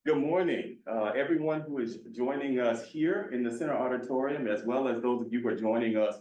Good morning, everyone who is joining us here in the Center Auditorium, as well as those of you who are joining us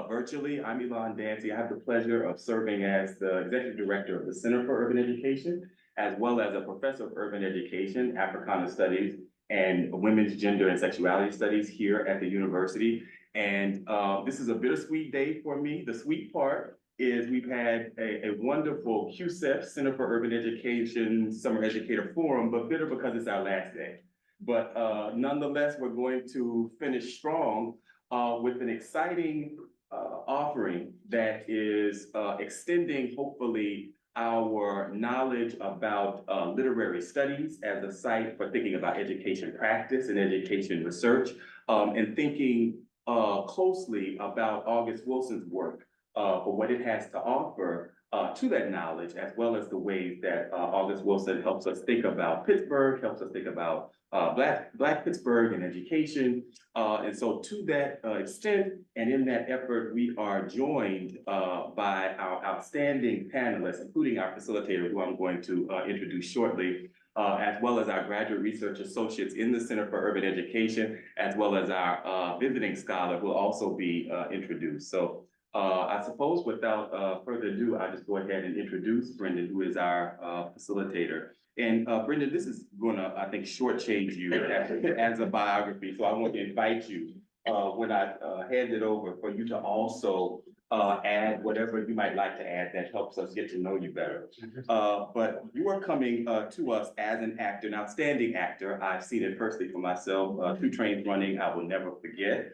virtually. I'm Elon Dancy. I have the pleasure of serving as the Executive Director of the Center for Urban Education, as well as a Professor of Urban Education, Africana Studies, and Women's Gender and Sexuality Studies here at the university. And this is a bittersweet day for me. The sweet part is we've had a wonderful CUESEF, Center for Urban Education, Summer Educator Forum, but bitter because it's our last day. But nonetheless, we're going to finish strong with an exciting offering that is extending, hopefully, our knowledge about literary studies as a site for thinking about education practice and education research, and thinking closely about August Wilson's work for what it has to offer to that knowledge, as well as the ways that August Wilson helps us think about Pittsburgh, helps us think about Black Pittsburgh and education. And so to that extent, and in that effort, we are joined by our outstanding panelists, including our facilitator, who I'm going to introduce shortly, as well as our graduate research associates in the Center for Urban Education, as well as our visiting scholar who will also be introduced. So I suppose without further ado, I'll just go ahead and introduce Brenden, who is our facilitator. And Brenden, this is gonna, I think, shortchange you as a biography. So I want to invite you when I hand it over for you to also add whatever you might like to add that helps us get to know you better. But you are coming to us as an actor, an outstanding actor. I've seen it personally for myself, 2 trains running. I will never forget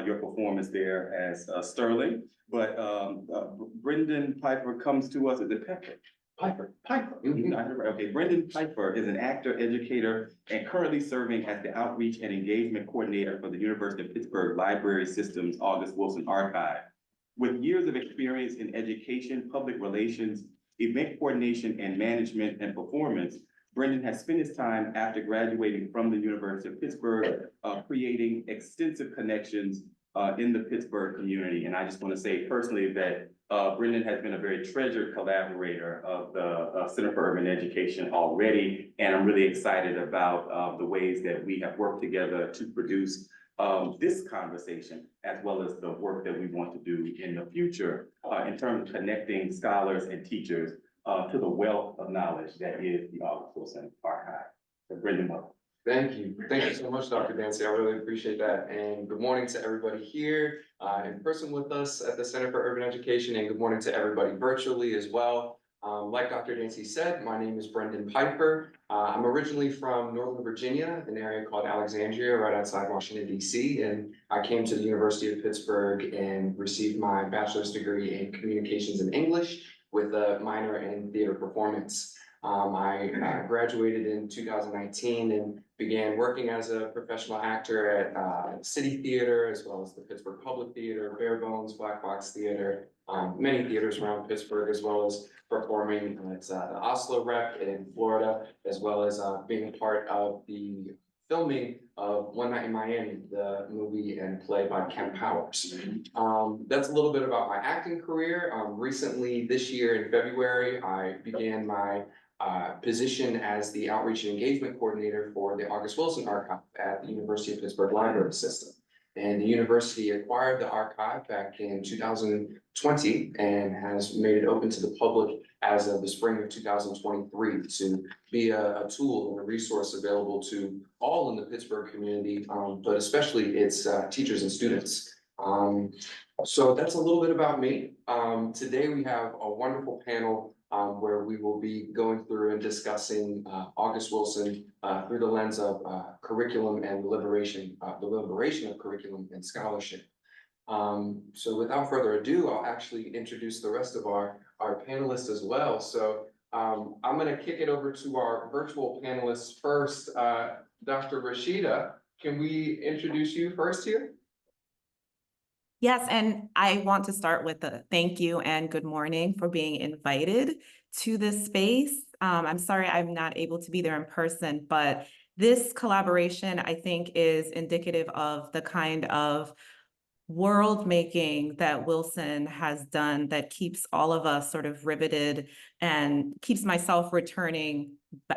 your performance there as Sterling. But Brenden Peifer comes to us as a Peifer. Okay, Brenden Peifer is an actor, educator, and currently serving as the Outreach and Engagement Coordinator for the University of Pittsburgh Library System's August Wilson Archive. With years of experience in education, public relations, event coordination, and management and performance, Brenden has spent his time after graduating from the University of Pittsburgh, creating extensive connections in the Pittsburgh community. And I just want to say personally that Brenden has been a very treasured collaborator of the Center for Urban Education already. And I'm really excited about the ways that we have worked together to produce this conversation, as well as the work that we want to do in the future in terms of connecting scholars and teachers to the wealth of knowledge that is the August Wilson Archive. So Brenden, welcome. Thank you. Thank you so much, Dr. Dancy. I really appreciate that. And good morning to everybody here in person with us at the Center for Urban Education, and good morning to everybody virtually as well. Like Dr. Dancy said, my name is Brenden Peifer. I'm originally from Northern Virginia, an area called Alexandria, right outside Washington, D.C. And I came to the University of Pittsburgh and received my bachelor's degree in communications and English with a minor in theater performance. I graduated in 2019 and began working as a professional actor at City Theater, as well as the Pittsburgh Public Theater, Bare Bones, Black Box Theater, many theaters around Pittsburgh, as well as performing at the Oslo Rep in Florida, as well as being a part of the filming of One Night in Miami, the movie and play by Kemp Powers. That's a little bit about my acting career. Recently, this year in February, I began my position as the Outreach and Engagement Coordinator for the August Wilson Archive at the University of Pittsburgh Library System. And the university acquired the archive back in 2020 and has made it open to the public as of the spring of 2023 to be a tool and a resource available to all in the Pittsburgh community, but especially its teachers and students. So that's a little bit about me. Today we have a wonderful panel where we will be going through and discussing August Wilson through the lens of curriculum and the liberation of curriculum and scholarship. So without further ado, I'll actually introduce the rest of our panelists as well. So I'm going to kick it over to our virtual panelists first. Dr. Rashida, can we introduce you first here? Yes, and I want to start with a thank you and good morning for being invited to this space. I'm sorry I'm not able to be there in person, but this collaboration, I think, is indicative of the kind of world making that Wilson has done that keeps all of us sort of riveted and keeps myself returning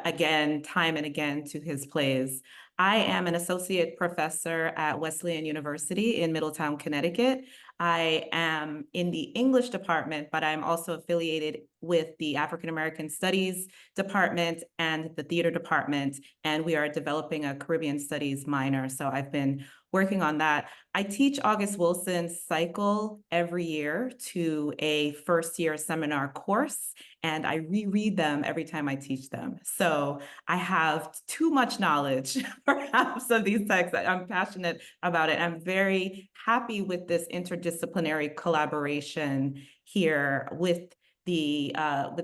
again, time and again to his plays. I am an associate professor at Wesleyan University in Middletown, Connecticut. I am in the English department, but I'm also affiliated with the African American Studies department and the theater department, and we are developing a Caribbean Studies minor. So I've been working on that. I teach August Wilson's cycle every year to a first-year seminar course, and I reread them every time I teach them. So I have too much knowledge, perhaps, of these texts. I'm passionate about it. I'm very happy with this interdisciplinary collaboration here with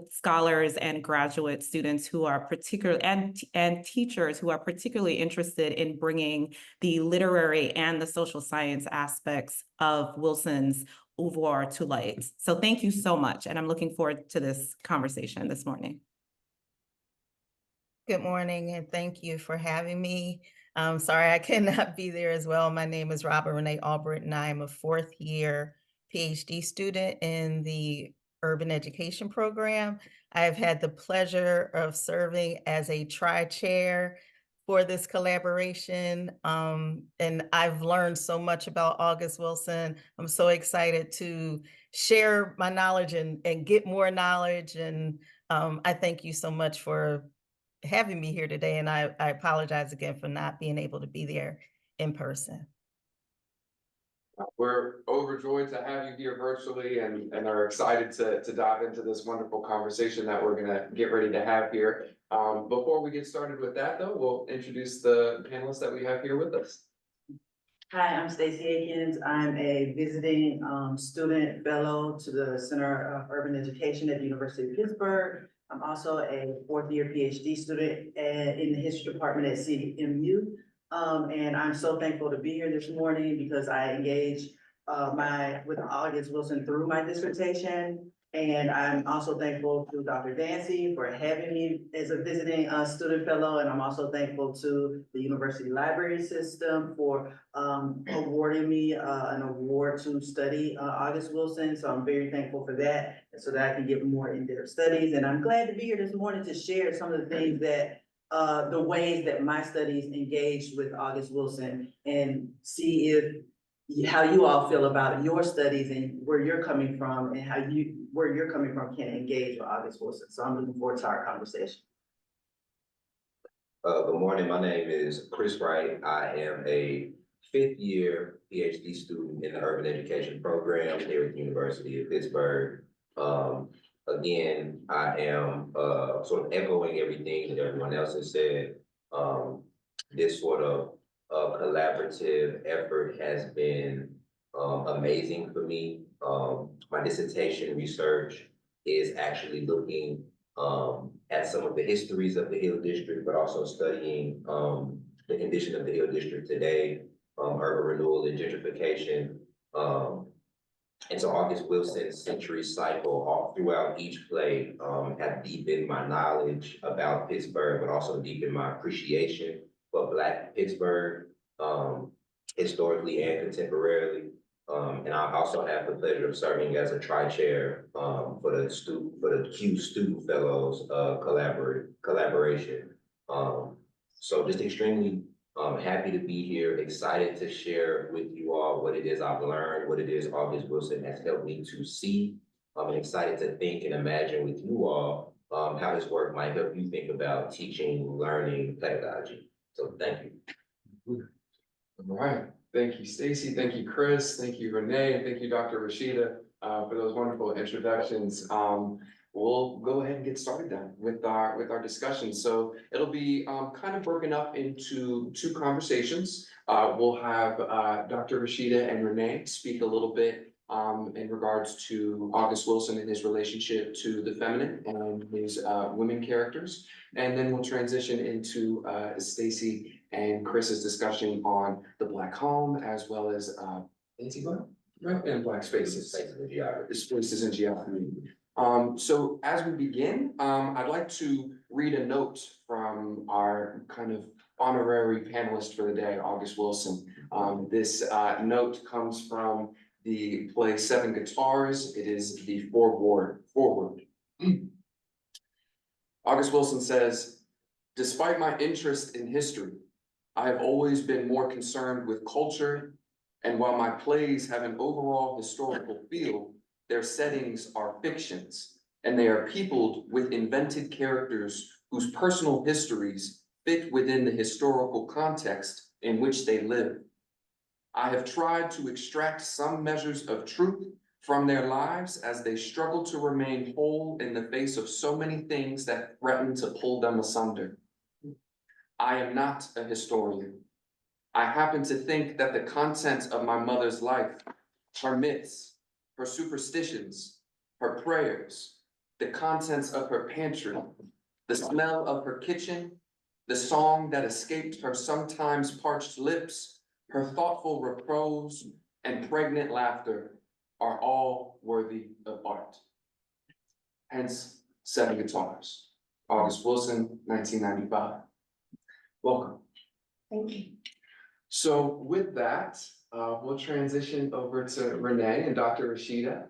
scholars and graduate students who are particularly, and teachers who are particularly interested in bringing the literary and the social science aspects of Wilson's oeuvre to light. So thank you so much, and I'm looking forward to this conversation this morning. Good morning, and thank you for having me. I'm sorry I cannot be there as well. My name is Robin-Renee Allbritton. I am a fourth-year PhD student in the Urban Education program. I've had the pleasure of serving as a tri-chair for this collaboration, and I've learned so much about August Wilson. I'm so excited to share my knowledge and get more knowledge, and I thank you so much for having me here today, and I apologize again for not being able to be there in person. We're overjoyed to have you here virtually and are excited to dive into this wonderful conversation that we're gonna get ready to have here. Before we get started with that though, we'll introduce the panelists that we have here with us. Hi, I'm Stacey Akines. I'm a visiting student fellow to the Center of Urban Education at the University of Pittsburgh. I'm also a fourth-year PhD student in the history department at CMU. And I'm so thankful to be here this morning because I engaged with August Wilson through my dissertation. And I'm also thankful to Dr. Dancy for having me as a visiting student fellow. And I'm also thankful to the university library system for awarding me an award to study August Wilson. So I'm very thankful for that, so that I can get more in-depth studies. And I'm glad to be here this morning to share some of the things that the ways that my studies engaged with August Wilson, and see how you all feel about your studies and where you're coming from, and where you're coming from can engage with August Wilson. So I'm looking forward to our conversation. Good morning. My name is Chris Wright. I am a fifth-year PhD student in the Urban Education program here at the University of Pittsburgh. Again, I am sort of echoing everything that everyone else has said. This sort of collaborative effort has been amazing for me. My dissertation research is actually looking at some of the histories of the Hill District, but also studying the condition of the Hill District today, urban renewal and gentrification. And so August Wilson's century cycle all throughout each play have deepened my knowledge about Pittsburgh, but also deepened my appreciation for Black Pittsburgh, historically and contemporarily. And I also have the pleasure of serving as a tri-chair for the Q Student Fellows collaboration. So just extremely happy to be here, excited to share with you all what it is I've learned, what it is August Wilson has helped me to see. I'm excited to think and imagine with you all how this work might help you think about teaching, learning, pedagogy. So thank you. All right. Thank you, Stacey. Thank you, Chris. Thank you, Renee. And thank you, Dr. Rashida, for those wonderful introductions. We'll go ahead and get started then with our discussion. So it'll be kind of broken up into two conversations. We'll have Dr. Rashida and Renee speak a little bit in regards to August Wilson and his relationship to the feminine and his women characters. And then we'll transition into Stacey and Chris's discussion on the Black home, as well as and Black spaces. Spaces and geography. So as we begin, I'd like to read a note from our kind of honorary panelist for the day, August Wilson. This note comes from the play Seven Guitars. It is the foreword. August Wilson says, Despite my interest in history, I have always been more concerned with culture, and while my plays have an overall historical feel, their settings are fictions, and they are peopled with invented characters whose personal histories fit within the historical context in which they live. I have tried to extract some measures of truth from their lives as they struggle to remain whole in the face of so many things that threaten to pull them asunder. I am not a historian. I happen to think that the content of my mother's life, her myths, her superstitions, her prayers, the contents of her pantry, the smell of her kitchen, the song that escaped her sometimes parched lips, her thoughtful reprose, and pregnant laughter are all worthy of art. Hence, 7 Guitars, August Wilson, 1995. Welcome. Thank you. So with that, we'll transition over to Renee and Dr. Rashida.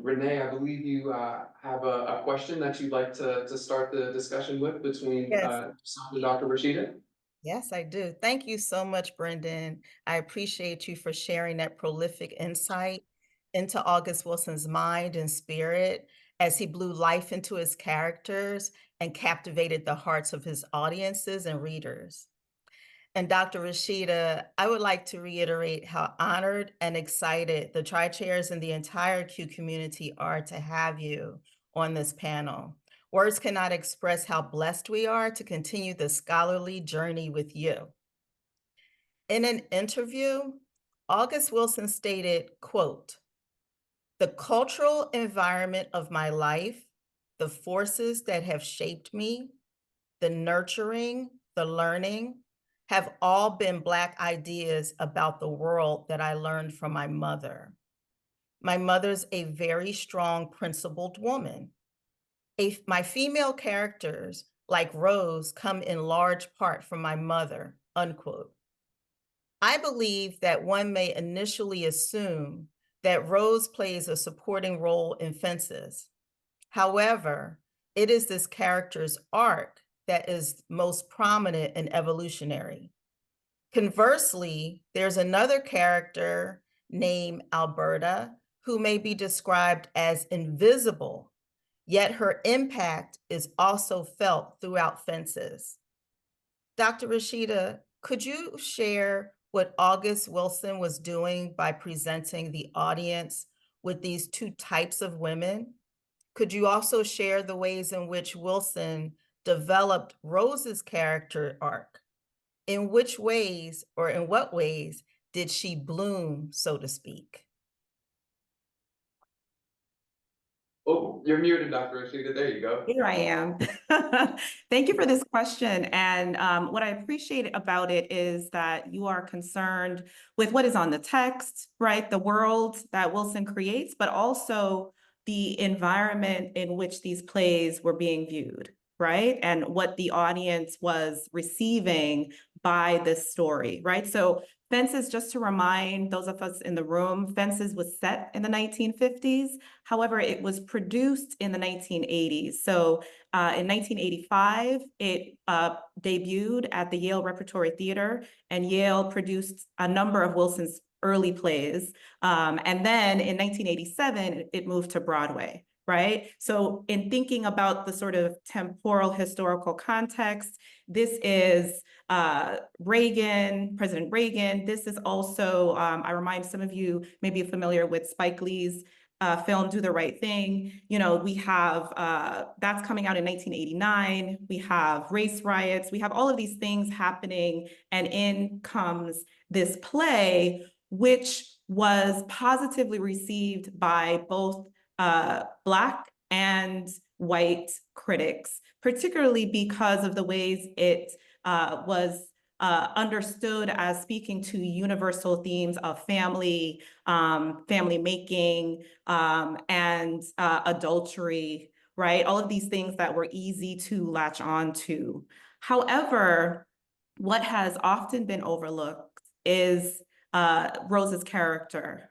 Renee, I believe you have a question that you'd like to start the discussion with between Yes. yourself and Dr. Rashida. Yes, I do. Thank you so much, Brenden. I appreciate you for sharing that prolific insight into August Wilson's mind and spirit as he blew life into his characters and captivated the hearts of his audiences and readers. And Dr. Rashida, I would like to reiterate how honored and excited the Tri-Chairs and the entire CUE community are to have you on this panel. Words cannot express how blessed we are to continue the scholarly journey with you. In an interview, August Wilson stated, quote, "The cultural environment of my life, the forces that have shaped me, the nurturing, the learning, have all been Black ideas about the world that I learned from my mother. My mother's a very strong, principled woman. My female characters, like Rose, come in large part from my mother," unquote. I believe that one may initially assume that Rose plays a supporting role in Fences. However, it is this character's arc that is most prominent and evolutionary. Conversely, there's another character named Alberta who may be described as invisible, yet her impact is also felt throughout Fences. Dr. Rashida, could you share what August Wilson was doing by presenting the audience with these two types of women? Could you also share the ways in which Wilson developed Rose's character arc? In which ways, or in what ways, did she bloom, so to speak? Oh, you're muted, Dr. Rashida. There you go. Here I am. Thank you for this question. And what I appreciate about it is that you are concerned with what is on the text, right? The world that Wilson creates, but also the environment in which these plays were being viewed, right? And what the audience was receiving by this story, right? So Fences, just to remind those of us in the room, Fences was set in the 1950s. However, it was produced in the 1980s. So in 1985, it debuted at the Yale Repertory Theater, and Yale produced a number of Wilson's early plays. And then in 1987, it moved to Broadway, right? So in thinking about the sort of temporal historical context, this is President Reagan. This is also, I remind some of you may be familiar with Spike Lee's film Do the Right Thing. You know, we have, that's coming out in 1989. We have race riots. We have all of these things happening, and in comes this play, which was positively received by both Black and white critics, particularly because of the ways it was understood as speaking to universal themes of family, family making, and adultery, right? All of these things that were easy to latch on to. However, what has often been overlooked is Rose's character.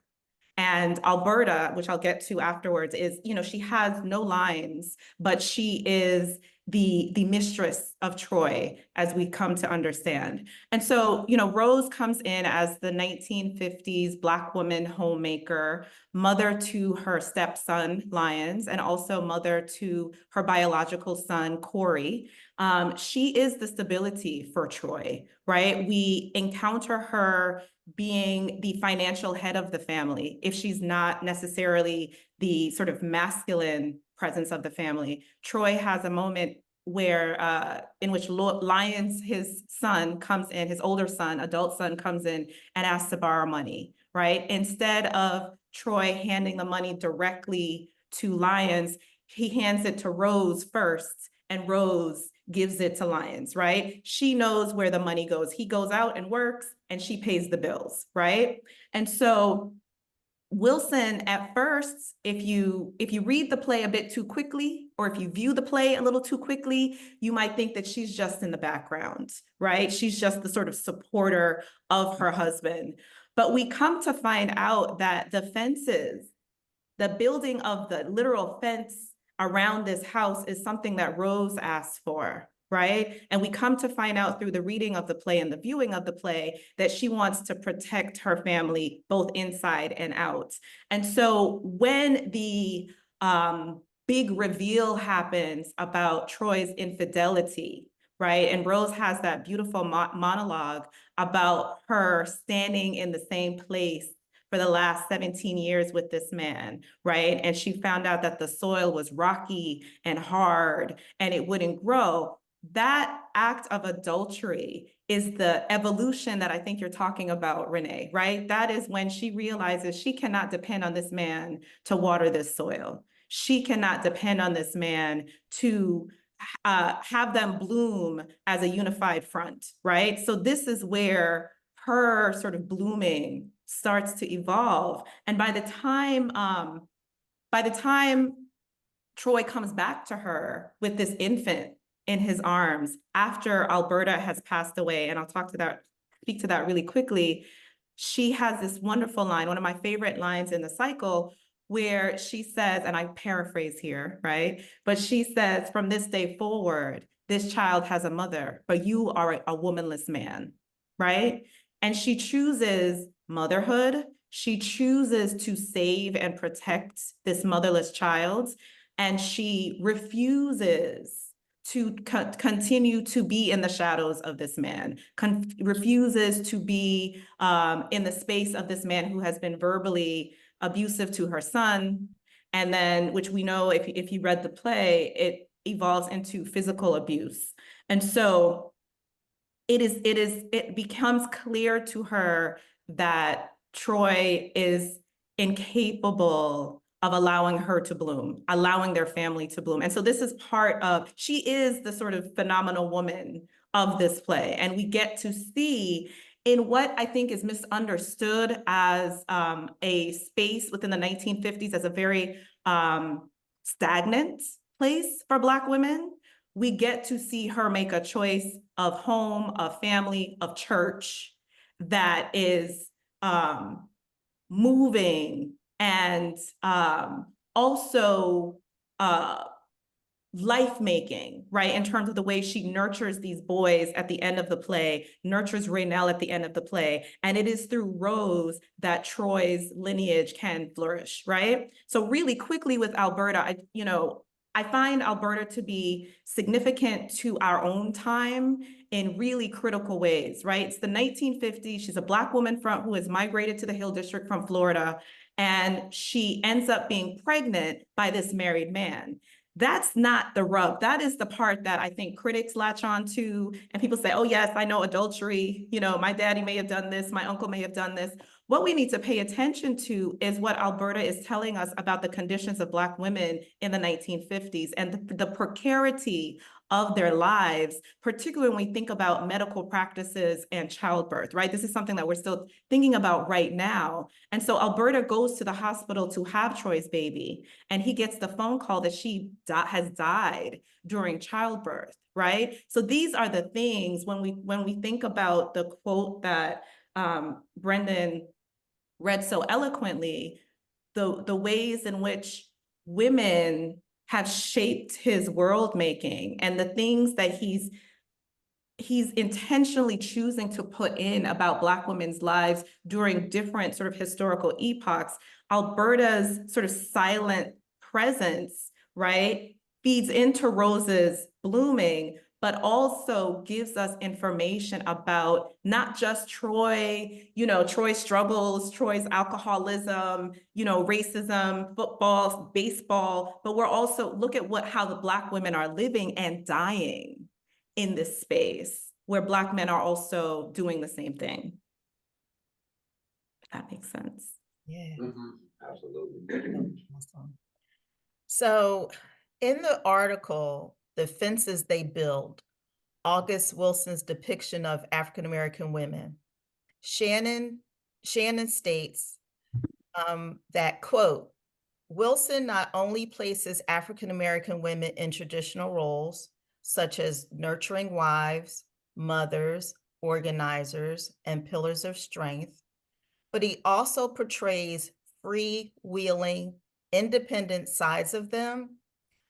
And Alberta, which I'll get to afterwards, is, you know, she has no lines, but she is the mistress of Troy, as we come to understand. And so, you know, Rose comes in as the 1950s Black woman homemaker, mother to her stepson, Lyons, and also mother to her biological son, Corey. She is the stability for Troy, right? We encounter her being the financial head of the family, if she's not necessarily the sort of masculine presence of the family. Troy has a moment where in which Lyons, his son, comes in, his older son, adult son, comes in and asks to borrow money, right? Instead of Troy handing the money directly to Lyons, he hands it to Rose first, and Rose gives it to Lyons, right? She knows where the money goes. He goes out and works, and she pays the bills, right? And so Wilson, at first, if you read the play a bit too quickly, or if you view the play a little too quickly, you might think that she's just in the background, right? She's just the sort of supporter of her husband. But we come to find out that the fences, the building of the literal fence around this house is something that Rose asked for, right? And we come to find out through the reading of the play and the viewing of the play that she wants to protect her family both inside and out. And so when the big reveal happens about Troy's infidelity, right? And Rose has that beautiful monologue about her standing in the same place for the last 17 years with this man, right? And she found out that the soil was rocky and hard and it wouldn't grow. That act of adultery is the evolution that I think you're talking about, Renee, right? That is when she realizes she cannot depend on this man to water this soil. She cannot depend on this man to have them bloom as a unified front, right? So this is where her sort of blooming starts to evolve. And by the time Troy comes back to her with this infant in his arms after Alberta has passed away, and I'll speak to that really quickly, she has this wonderful line, one of my favorite lines in the cycle, where she says, and I paraphrase here, right? But she says, from this day forward, this child has a mother, but you are a womanless man, right? And she chooses motherhood. She chooses to save and protect this motherless child. And she refuses to continue to be in the shadows of this man, refuses to be in the space of this man who has been verbally abusive to her son. And then, which we know, if you read the play, it evolves into physical abuse. And so it becomes clear to her that Troy is incapable of allowing her to bloom, allowing their family to bloom. And so this is she is the sort of phenomenal woman of this play. And we get to see in what I think is misunderstood as a space within the 1950s as a very stagnant place for Black women, we get to see her make a choice of home, of family, of church that is moving and also life-making, right? In terms of the way she nurtures these boys at the end of the play, nurtures Raynell at the end of the play. And it is through Rose that Troy's lineage can flourish, right? So really quickly with Alberta, I find Alberta to be significant to our own time in really critical ways, right? It's the 1950s. She's a Black woman who has migrated to the Hill District from Florida, and she ends up being pregnant by this married man. That's not the rub. That is the part that I think critics latch on to, and people say, oh yes, I know adultery. My daddy may have done this, my uncle may have done this. What we need to pay attention to is what Alberta is telling us about the conditions of Black women in the 1950s and the precarity of their lives, particularly when we think about medical practices and childbirth, right? This is something that we're still thinking about right now. And so Alberta goes to the hospital to have Troy's baby, and he gets the phone call that she has died during childbirth, right? So these are the things when we think about the quote that Brenden read so eloquently, the ways in which women have shaped his world making and the things that he's intentionally choosing to put in about Black women's lives during different sort of historical epochs. Alberta's sort of silent presence, right, feeds into Rose's blooming, but also gives us information about not just Troy, Troy's struggles, Troy's alcoholism, racism, football, baseball, but we're also look at how the Black women are living and dying in this space where Black men are also doing the same thing. If that makes sense. Yeah. Absolutely. Awesome. So in the article, The Fences They Build, August Wilson's depiction of African-American women, Shannon states that, quote, Wilson not only places African-American women in traditional roles, such as nurturing wives, mothers, organizers, and pillars of strength, but he also portrays freewheeling, independent sides of them,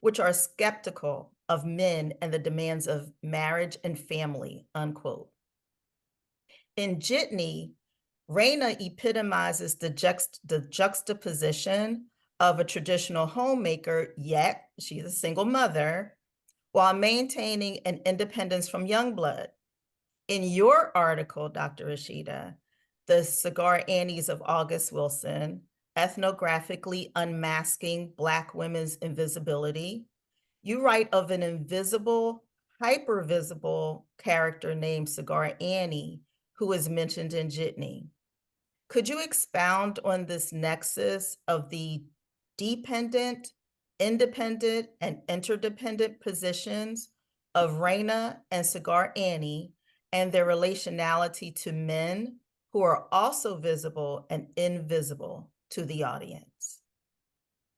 which are skeptical of men and the demands of marriage and family, unquote. In Jitney, Raina epitomizes the juxtaposition of a traditional homemaker, yet she's a single mother, while maintaining an independence from Youngblood. In your article, Dr. Rashida, The Cigar Annies of August Wilson, Ethnographically Unmasking Black Women's Invisibility, you write of an invisible, hypervisible character named Cigar Annie, who is mentioned in Jitney. Could you expound on this nexus of the dependent, independent, and interdependent positions of Raina and Cigar Annie and their relationality to men who are also visible and invisible to the audience?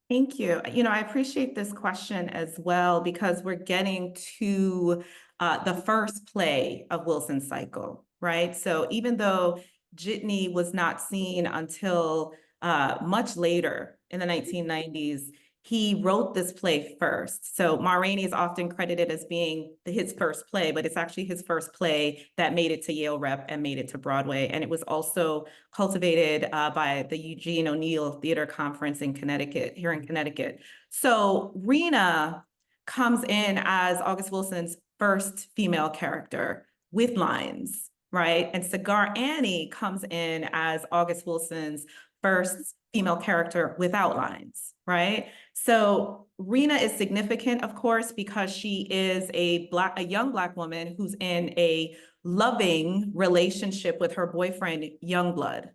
Thank you. I appreciate this question as well, because we're getting to the first play of Wilson's cycle, right? So even though Jitney was not seen until much later in the 1990s, he wrote this play first. So Ma Rainey is often credited as being his first play, but it's actually his first play that made it to Yale Rep and made it to Broadway. And it was also cultivated by the Eugene O'Neill Theater Conference in Connecticut, here in Connecticut. So Rena comes in as August Wilson's first female character with lines, right? And Cigar Annie comes in as August Wilson's first female character without lines, right? So Rena is significant, of course, because she is a young Black woman who's in a loving relationship with her boyfriend, Youngblood.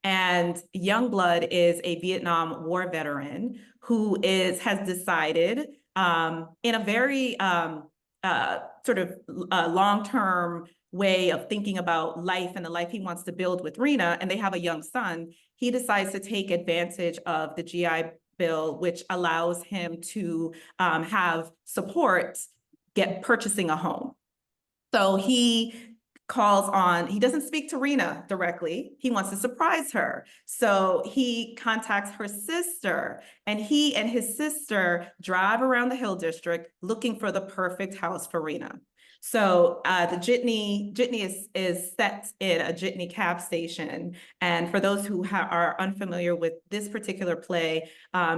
And Youngblood is a Vietnam War veteran who has decided in a very sort of long-term way of thinking about life and the life he wants to build with Rena, and they have a young son. He decides to take advantage of the GI Bill, which allows him to have support purchasing a home. So he doesn't speak to Rena directly. He wants to surprise her. So he contacts her sister, and he and his sister drive around the Hill District looking for the perfect house for Rena. So the Jitney is set in a Jitney cab station. And for those who are unfamiliar with this particular play,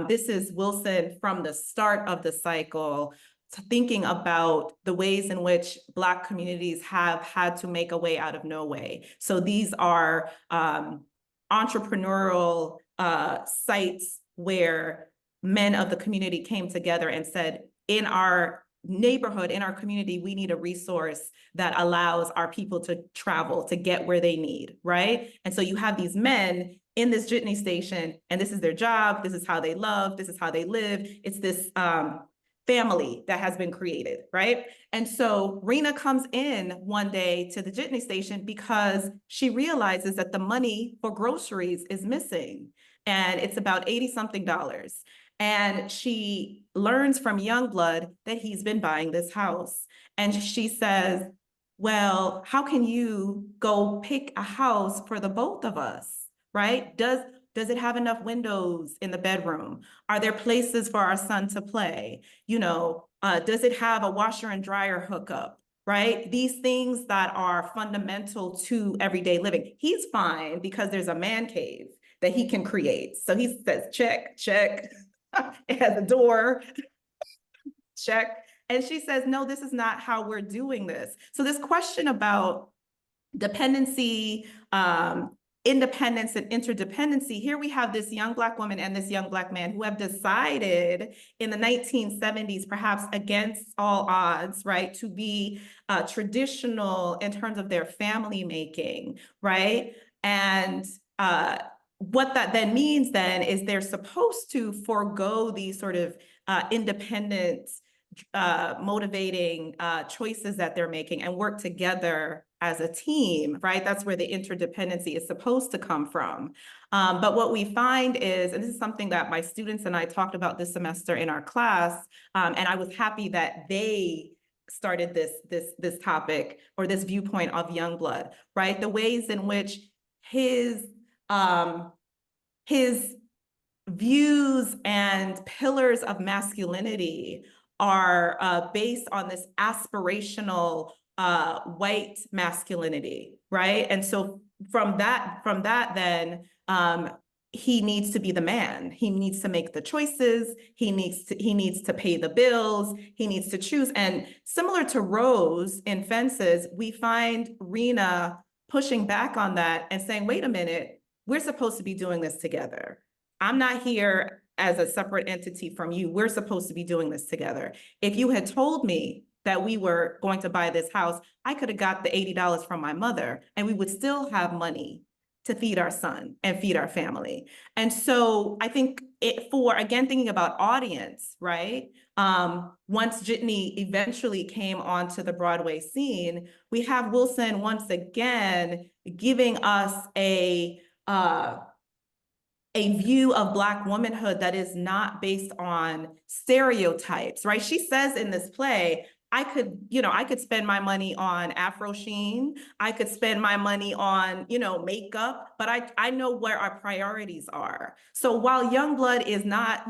this is Wilson from the start of the cycle, thinking about the ways in which Black communities have had to make a way out of no way. So these are entrepreneurial sites where men of the community came together and said, in our neighborhood, in our community, we need a resource that allows our people to travel, to get where they need, right? And so you have these men in this Jitney station, and this is their job, this is how they love, this is how they live. It's this family that has been created, right? And so Rena comes in one day to the Jitney station because she realizes that the money for groceries is missing, and it's about $80-something. And she learns from Youngblood that he's been buying this house. And she says, well, how can you go pick a house for the both of us, right? Does Does it have enough windows in the bedroom? Are there places for our son to play? You know, does it have a washer and dryer hookup? Right? These things that are fundamental to everyday living. He's fine because there's a man cave that he can create. So he says, check, check. It has a door, check. And she says, no, this is not how we're doing this. So this question about dependency, independence and interdependency, here we have this young Black woman and this young Black man who have decided in the 1970s, perhaps against all odds, right, to be traditional in terms of their family making, right? And what that then means then is they're supposed to forego these sort of independent motivating choices that they're making and work together as a team, right? That's where the interdependency is supposed to come from. But what we find is, and this is something that my students and I talked about this semester in our class, and I was happy that they started this topic or this viewpoint of Youngblood, right? The ways in which his views and pillars of masculinity are based on this aspirational white masculinity, right? And so from that then, he needs to be the man. He needs to make the choices. He needs to pay the bills. He needs to choose. And similar to Rose in Fences, we find Rena pushing back on that and saying, wait a minute, we're supposed to be doing this together. I'm not here as a separate entity from you. We're supposed to be doing this together. If you had told me that we were going to buy this house, I could have got the $80 from my mother and we would still have money to feed our son and feed our family. And so I think again, thinking about audience, right? Once Jitney eventually came onto the Broadway scene, we have Wilson once again giving us a view of Black womanhood that is not based on stereotypes, right? She says in this play, I could spend my money on Afro Sheen. I could spend my money on, makeup, but I know where our priorities are. So while Youngblood is not,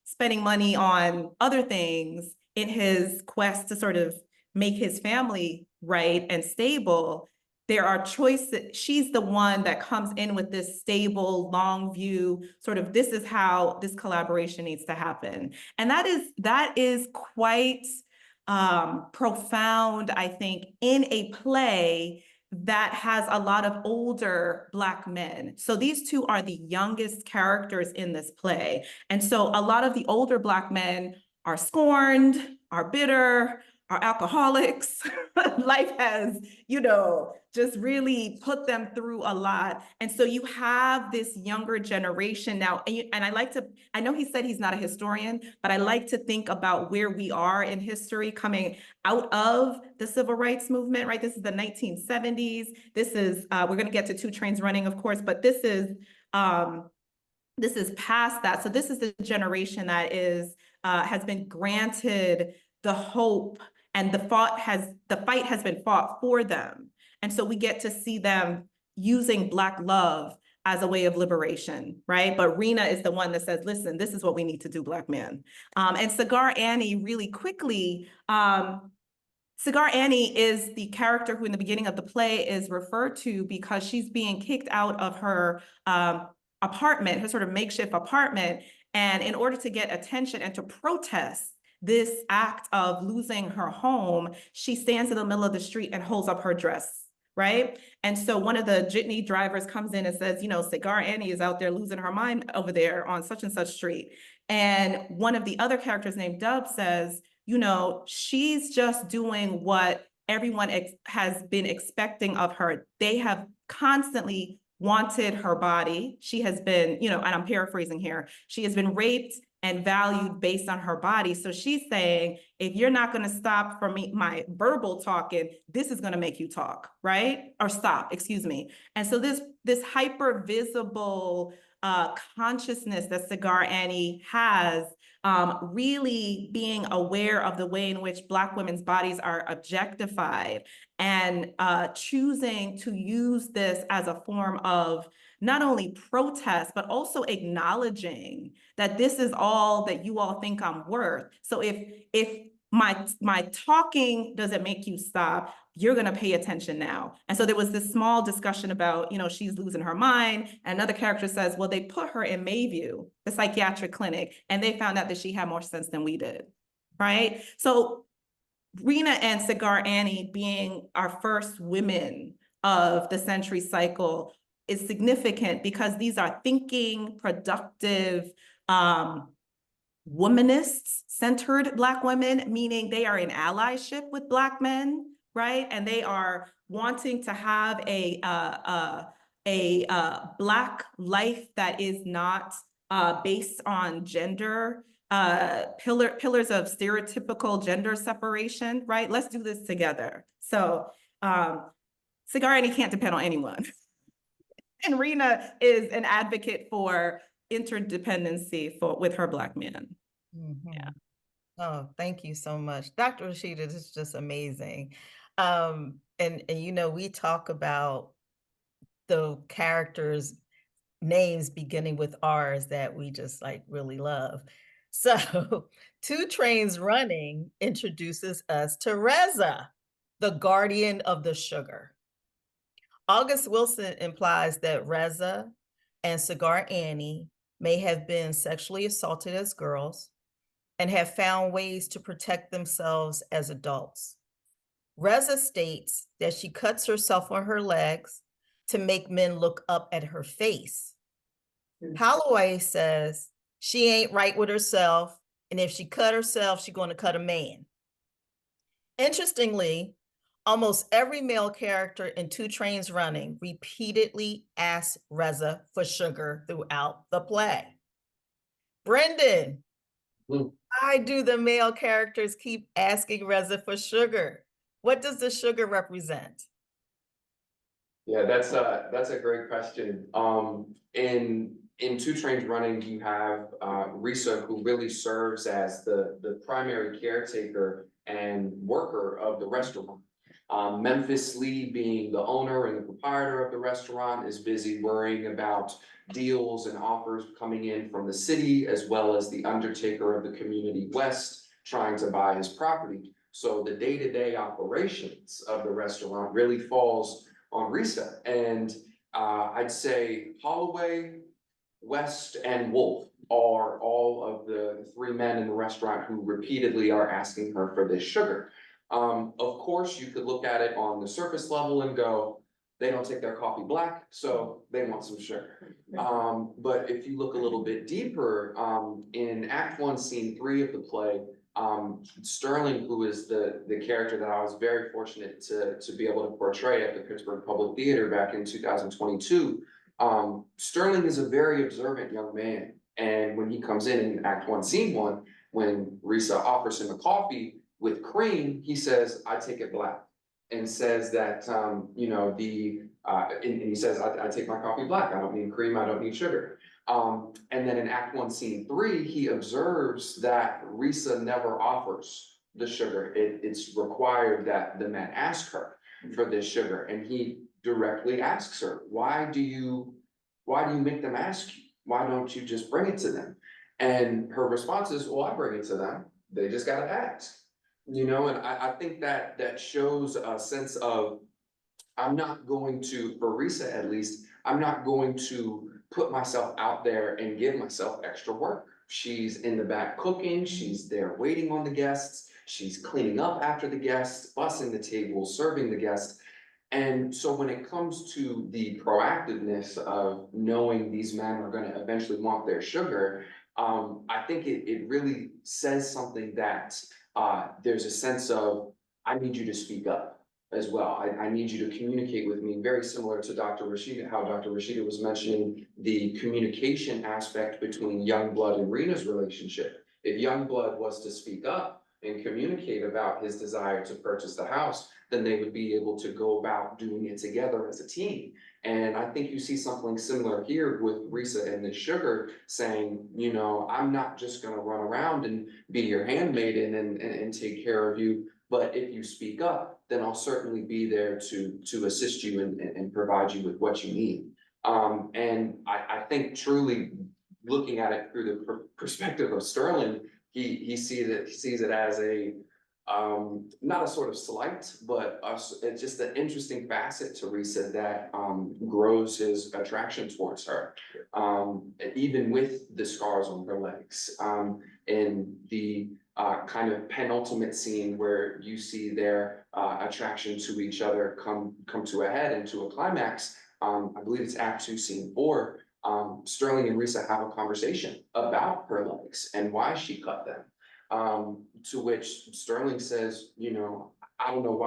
spending money on other things in his quest to sort of make his family right and stable, there are choices. She's the one that comes in with this stable, long view, sort of, this is how this collaboration needs to happen. And that is quite profound, I think, in a play that has a lot of older Black men. So these two are the youngest characters in this play. And so a lot of the older Black men are scorned, are bitter, are alcoholics. Life has, just really put them through a lot. And so you have this younger generation now, and I know he said he's not a historian, but I like to think about where we are in history coming out of the civil rights movement, right? This is the 1970s. This is, we're gonna get to Two Trains Running, of course, but this is past that. So this is the generation that has been granted the hope and the fight has been fought for them. And so we get to see them using Black love as a way of liberation, right? But Rena is the one that says, listen, this is what we need to do, Black men. And Cigar Annie, really quickly, Cigar Annie is the character who in the beginning of the play is referred to because she's being kicked out of her apartment, her sort of makeshift apartment. And in order to get attention and to protest this act of losing her home, she stands in the middle of the street and holds up her dress, right? And so one of the jitney drivers comes in and says, Cigar Annie is out there losing her mind over there on such and such street. And one of the other characters named Dub says, she's just doing what everyone has been expecting of her. They have constantly wanted her body. She has been, and I'm paraphrasing here, she has been raped and valued based on her body. So she's saying, if you're not going to stop from my verbal talking, this is going to make you talk, right? Or stop, excuse me. And so this hyper visible consciousness that Cigar Annie has, really being aware of the way in which Black women's bodies are objectified and choosing to use this as a form of not only protest, but also acknowledging that this is all that you all think I'm worth. So if my talking doesn't make you stop, you're gonna pay attention now. And so there was this small discussion about, she's losing her mind. And another character says, well, they put her in Mayview, the psychiatric clinic, and they found out that she had more sense than we did, right? So Rena and Cigar Annie being our first women of the century cycle is significant because these are thinking, productive, womanists centered Black women, meaning they are in allyship with Black men, right? And they are wanting to have a Black life that is not based on gender, pillars of stereotypical gender separation, right? Let's do this together. So Cigar Annie can't depend on anyone. And Rena is an advocate for interdependency with her Black man. Yeah. Oh, thank you so much. Dr. Rashida, this is just amazing. And we talk about the characters' names beginning with R's that we just like really love. So 2 Trains Running introduces us to Reza, the guardian of the sugar. August Wilson implies that Reza and Cigar Annie may have been sexually assaulted as girls and have found ways to protect themselves as adults. Reza states that she cuts herself on her legs to make men look up at her face. Holloway says she ain't right with herself, and if she cut herself, she's going to cut a man. Interestingly, almost every male character in 2 Trains Running repeatedly asks Reza for sugar throughout the play. Brenden, why do the male characters keep asking Reza for sugar? What does the sugar represent? Yeah, that's a great question. In 2 Trains Running, you have Risa, who really serves as the primary caretaker and worker of the restaurant. Memphis Lee, being the owner and the proprietor of the restaurant, is busy worrying about deals and offers coming in from the city, as well as the undertaker of the community West trying to buy his property. So the day-to-day operations of the restaurant really falls on Risa. And I'd say Holloway, West, and Wolf are all of the 3 men in the restaurant who repeatedly are asking her for this sugar. Of course, you could look at it on the surface level and go, they don't take their coffee black, so they want some sugar. But if you look a little bit deeper, in Act 1, Scene 3 of the play, Sterling, who is the character that I was very fortunate to be able to portray at the Pittsburgh Public Theater back in 2022, Sterling is a very observant young man. And when he comes in Act 1, Scene 1, when Risa offers him a coffee with cream, he says, I take it black, and says that, and he says, I take my coffee black. I don't need cream. I don't need sugar. And then in Act 1, Scene 3, he observes that Risa never offers the sugar. It's required that the man ask her for this sugar. And he directly asks her, why do you make them ask you? Why don't you just bring it to them? And her response is, well, I bring it to them. They just got to ask. And I think that shows a sense of, I'm not going to, for Risa at least, I'm not going to put myself out there and give myself extra work. She's in the back cooking, she's there waiting on the guests, she's cleaning up after the guests, bussing the table, serving the guests. And so when it comes to the proactiveness of knowing these men are going to eventually want their sugar, I think it really says something that there's a sense of, I need you to speak up as well. I need you to communicate with me, very similar to Dr. Rashida, how Dr. Rashida was mentioning the communication aspect between Youngblood and Rena's relationship. If Youngblood was to speak up and communicate about his desire to purchase the house, then they would be able to go about doing it together as a team. And I think you see something similar here with Risa and the sugar saying, I'm not just going to run around and be your handmaiden and take care of you. But if you speak up, then I'll certainly be there to assist you and provide you with what you need. And I think truly looking at it through the perspective of Sterling, he sees it as a not a sort of slight, but it's just an interesting facet to Risa that grows his attraction towards her. Even with the scars on her legs. In the kind of penultimate scene where you see their attraction to each other come to a head and to a climax, I believe it's Act 2, Scene 4. Sterling and Risa have a conversation about her legs and why she cut them. To which Sterling says, you know, I don't know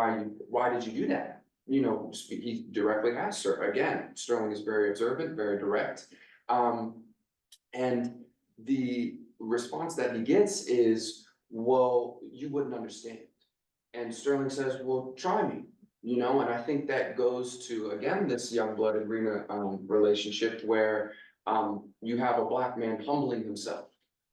why did you do that? You know, he directly asks her. Again, Sterling is very observant, very direct. And the response that he gets is, well, you wouldn't understand. And Sterling says, well, try me. You know, and I think that goes to, again, this young-blooded Rena relationship where you have a Black man humbling himself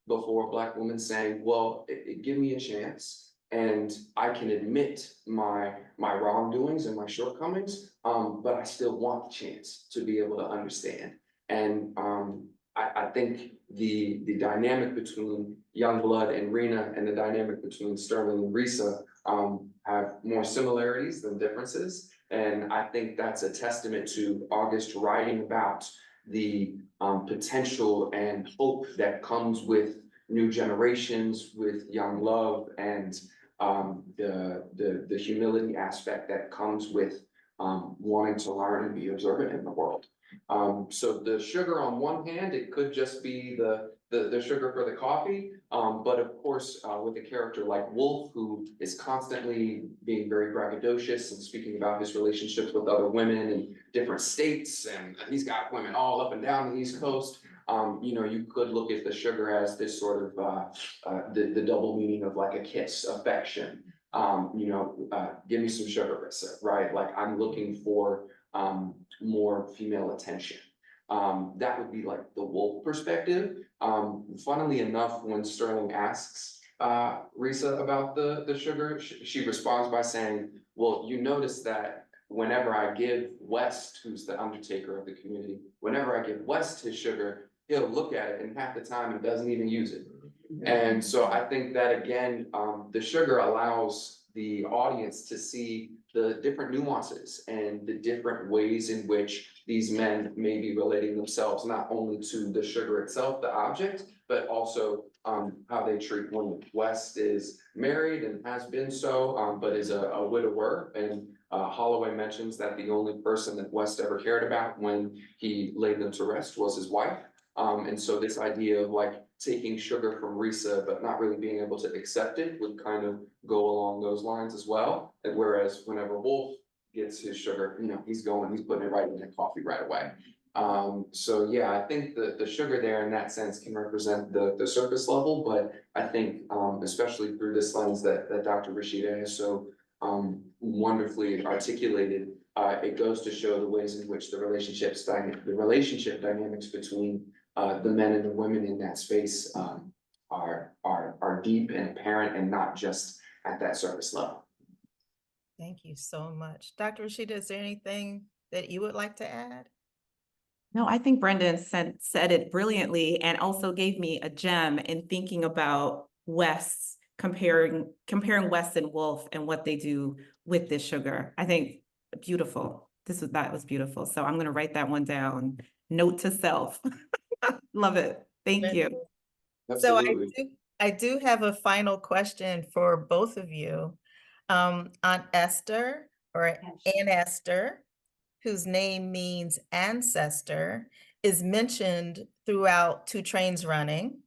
before a Black woman saying, well, give me a chance and I can admit my wrongdoings and my shortcomings, but I still want the chance to be able to understand. And I think the dynamic between Youngblood and Rena and the dynamic between Sterling and Risa have more similarities than differences. And I think that's a testament to August writing about the potential and hope that comes with new generations, with young love, and the humility aspect that comes with wanting to learn and be observant in the world. So the sugar on one hand, it could just be the sugar for the coffee, but of course, with a character like Wolf, who is constantly being very braggadocious and speaking about his relationships with other women in different states, and he's got women all up and down the East Coast. You know, you could look at the sugar as this sort of the double meaning of like a kiss, affection. You know, give me some sugar, Risa, right? Like I'm looking for more female attention. That would be like the Wolf perspective. Funnily enough, when Sterling asks Risa about the sugar, she responds by saying, well, you notice that whenever I give West, who's the undertaker of the community, whenever I give West his sugar, he'll look at it and half the time he doesn't even use it. And so I think that again, the sugar allows the audience to see the different nuances and the different ways in which these men may be relating themselves, not only to the sugar itself, the object, but also how they treat women. West is married and has been so, but is a widower. And Holloway mentions that the only person that West ever cared about when he laid them to rest was his wife. And so this idea of like taking sugar from Risa, but not really being able to accept it would kind of go along those lines as well. And whereas whenever Wolf gets his sugar, you know, he's putting it right in the coffee right away. So yeah, I think the sugar there in that sense can represent the surface level, but I think especially through this lens that Dr. Rashida has so wonderfully articulated, it goes to show the ways in which the relationship dynamics between the men and the women in that space are deep and apparent and not just at that surface level. Thank you so much. Dr. Rashida, is there anything that you would like to add? No, I think Brenden said it brilliantly and also gave me a gem in thinking about West, comparing West and Wolf and what they do with this sugar. I think beautiful. That was beautiful. So I'm going to write that one down. Note to self. Love it. Thank you. Absolutely. So I do have a final question for both of you. Aunt Esther, or Aunt Esther, whose name means ancestor, is mentioned throughout Two Trains Running.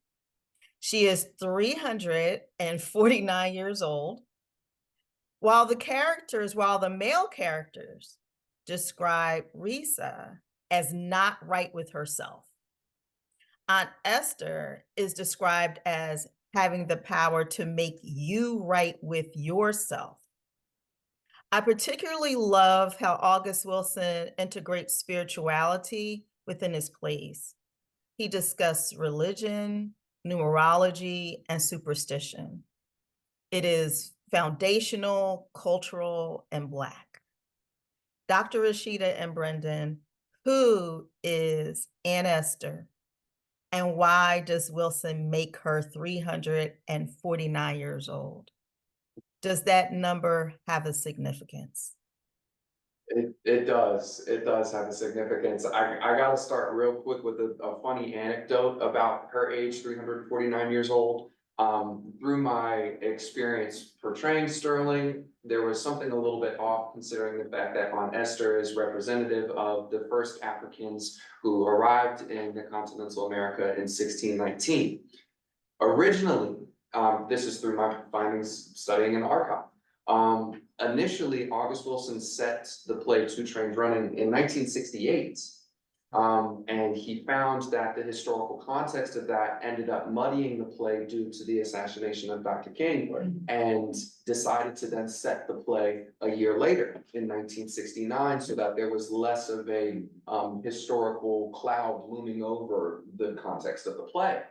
She is 349 years old. While the male characters describe Risa as not right with herself, Aunt Esther is described as having the power to make you right with yourself. I particularly love how August Wilson integrates spirituality within his plays. He discussed religion, numerology, and superstition. It is foundational, cultural, and Black. Dr. Rashida and Brenden, who is Aunt Esther? And why does Wilson make her 349 years old? Does that number have a significance? It does have a significance. I gotta start real quick with a funny anecdote about her age, 349 years old. Through my experience portraying Sterling, there was something a little bit off considering the fact that Aunt Esther is representative of the first Africans who arrived in the continental America in 1619. Originally, this is through my findings studying an archive. Initially, August Wilson set the play Two Trains Running in 1968. And he found that the historical context of that ended up muddying the play due to the assassination of Dr. King, and decided to then set the play a year later in 1969 so that there was less of a historical cloud looming over the context of the play.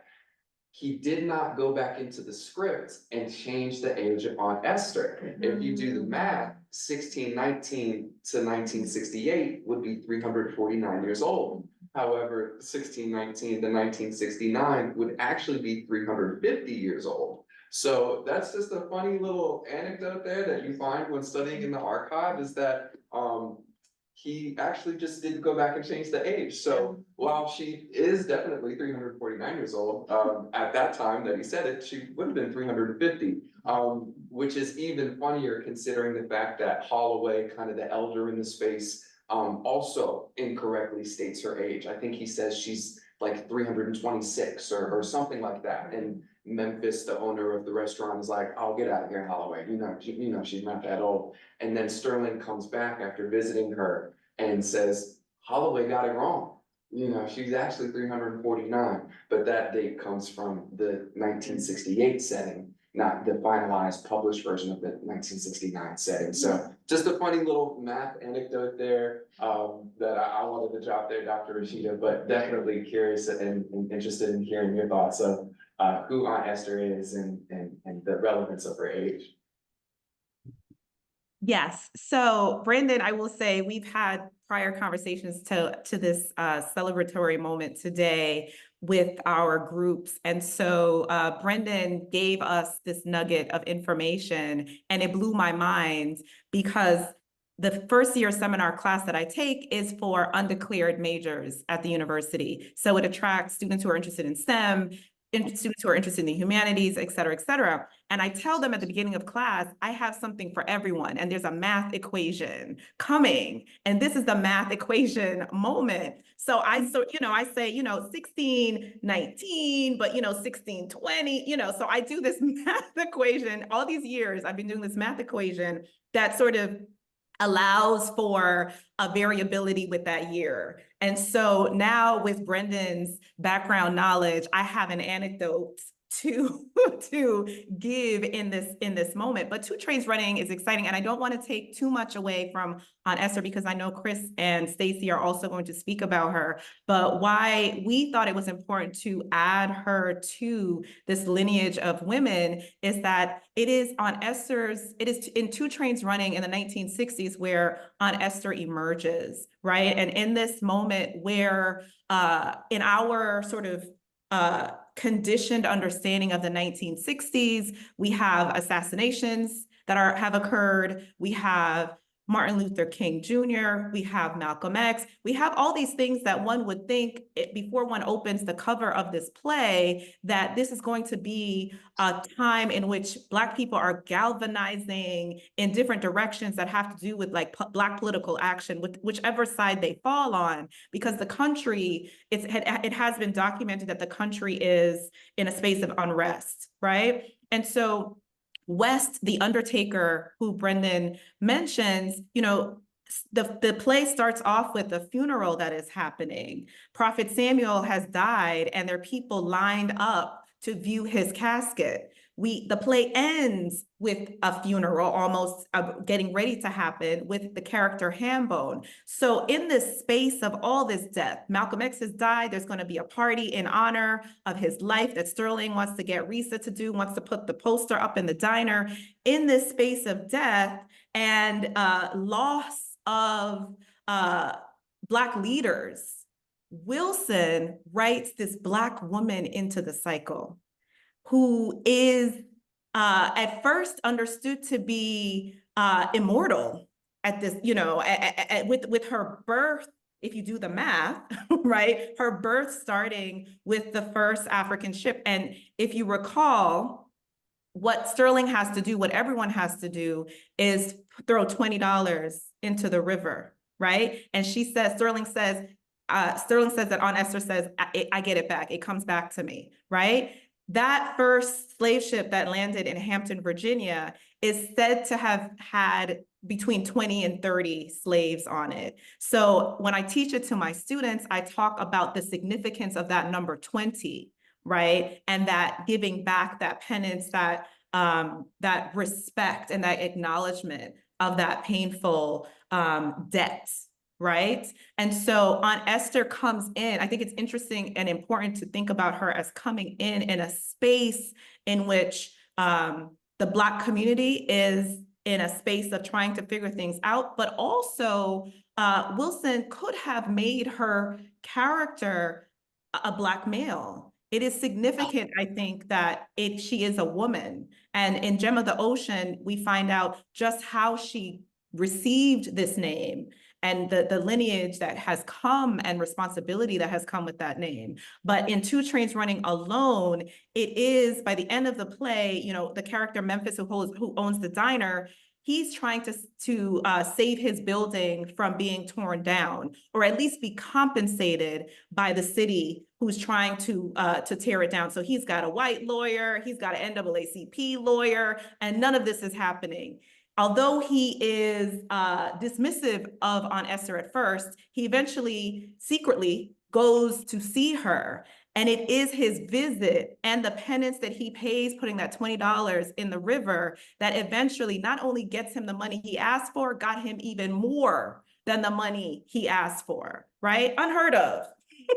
He did not go back into the script and change the age of Aunt Esther. If you do the math, 1619 to 1968 would be 349 years old. However, 1619 to 1969 would actually be 350 years old. So that's just a funny little anecdote there that you find when studying in the archive, is that he actually just didn't go back and change the age. So while she is definitely 349 years old, at that time that he said it, she would have been 350, which is even funnier considering the fact that Holloway, kind of the elder in the space, also incorrectly states her age. I think he says she's like 326 or something like that. And Memphis, the owner of the restaurant, is like, "I'll get out of here, Holloway. You know, she's not that old." And then Sterling comes back after visiting her and says, "Holloway got it wrong. You know, she's actually 349, but that date comes from the 1968 setting, not the finalized published version of the 1969 setting." So just a funny little math anecdote there that I wanted to drop there, Dr. Rashida, but definitely curious and interested in hearing your thoughts of who Aunt Esther is and the relevance of her age. Yes. So Brenden, I will say we've had prior conversations to this celebratory moment today with our groups. And so Brenden gave us this nugget of information, and it blew my mind because the first year seminar class that I take is for undeclared majors at the university. So it attracts students who are interested in STEM, students who are interested in the humanities, et cetera, et cetera. And I tell them at the beginning of class, I have something for everyone. And there's a math equation coming. And this is the math equation moment. So I say, 1619, but 1620, so I do this math equation. All these years, I've been doing this math equation that sort of allows for a variability with that year. And so now with Brenden's background knowledge, I have an anecdote to give in this moment. But Two Trains Running is exciting, and I don't want to take too much away from Aunt Esther because I know Chris and Stacey are also going to speak about her. But why we thought it was important to add her to this lineage of women is that it is in Two Trains Running in the 1960s where Aunt Esther emerges, right? And in this moment where in our sort of conditioned understanding of the 1960s, we have assassinations that have occurred. We have Martin Luther King Jr., we have Malcolm X, we have all these things that one would think before one opens the cover of this play, that this is going to be a time in which Black people are galvanizing in different directions that have to do with like Black political action, with whichever side they fall on, because the country, it has been documented that the country is in a space of unrest, right? And so West, the undertaker, who Brenden mentions, the play starts off with a funeral that is happening. Prophet Samuel has died, and there are people lined up to view his casket. the play ends with a funeral almost getting ready to happen with the character Hambone. So in this space of all this death, Malcolm X has died. There's going to be a party in honor of his life that Sterling wants to get Risa to do, wants to put the poster up in the diner. In this space of death and loss of Black leaders, Wilson writes this Black woman into the cycle who is at first understood to be immortal at this, you know, with her birth, if you do the math, right? Her birth starting with the first African ship. And if you recall, what Sterling has to do, what everyone has to do is throw $20 into the river, right? And Sterling says that Aunt Esther says, I get it back. It comes back to me, right? That first slave ship that landed in Hampton, Virginia is said to have had between 20 and 30 slaves on it. So when I teach it to my students, I talk about the significance of that number 20, right? And that giving back, that penance, that respect and that acknowledgement of that painful debt, right? And so Aunt Esther comes in. I think it's interesting and important to think about her as coming in a space in which the Black community is in a space of trying to figure things out, but also Wilson could have made her character a Black male. It is significant, I think, that she is a woman. And in Gem of the Ocean, we find out just how she received this name and the lineage that has come and responsibility that has come with that name. But in Two Trains Running Alone, it is, by the end of the play, you know, the character Memphis who owns the diner, he's trying to save his building from being torn down, or at least be compensated by the city who's trying to tear it down. So he's got a white lawyer, he's got an NAACP lawyer, and none of this is happening. Although he is dismissive of Aunt Esther at first, he eventually secretly goes to see her. And it is his visit and the penance that he pays, putting that $20 in the river, that eventually not only gets him the money he asked for, got him even more than the money he asked for, right? Unheard of,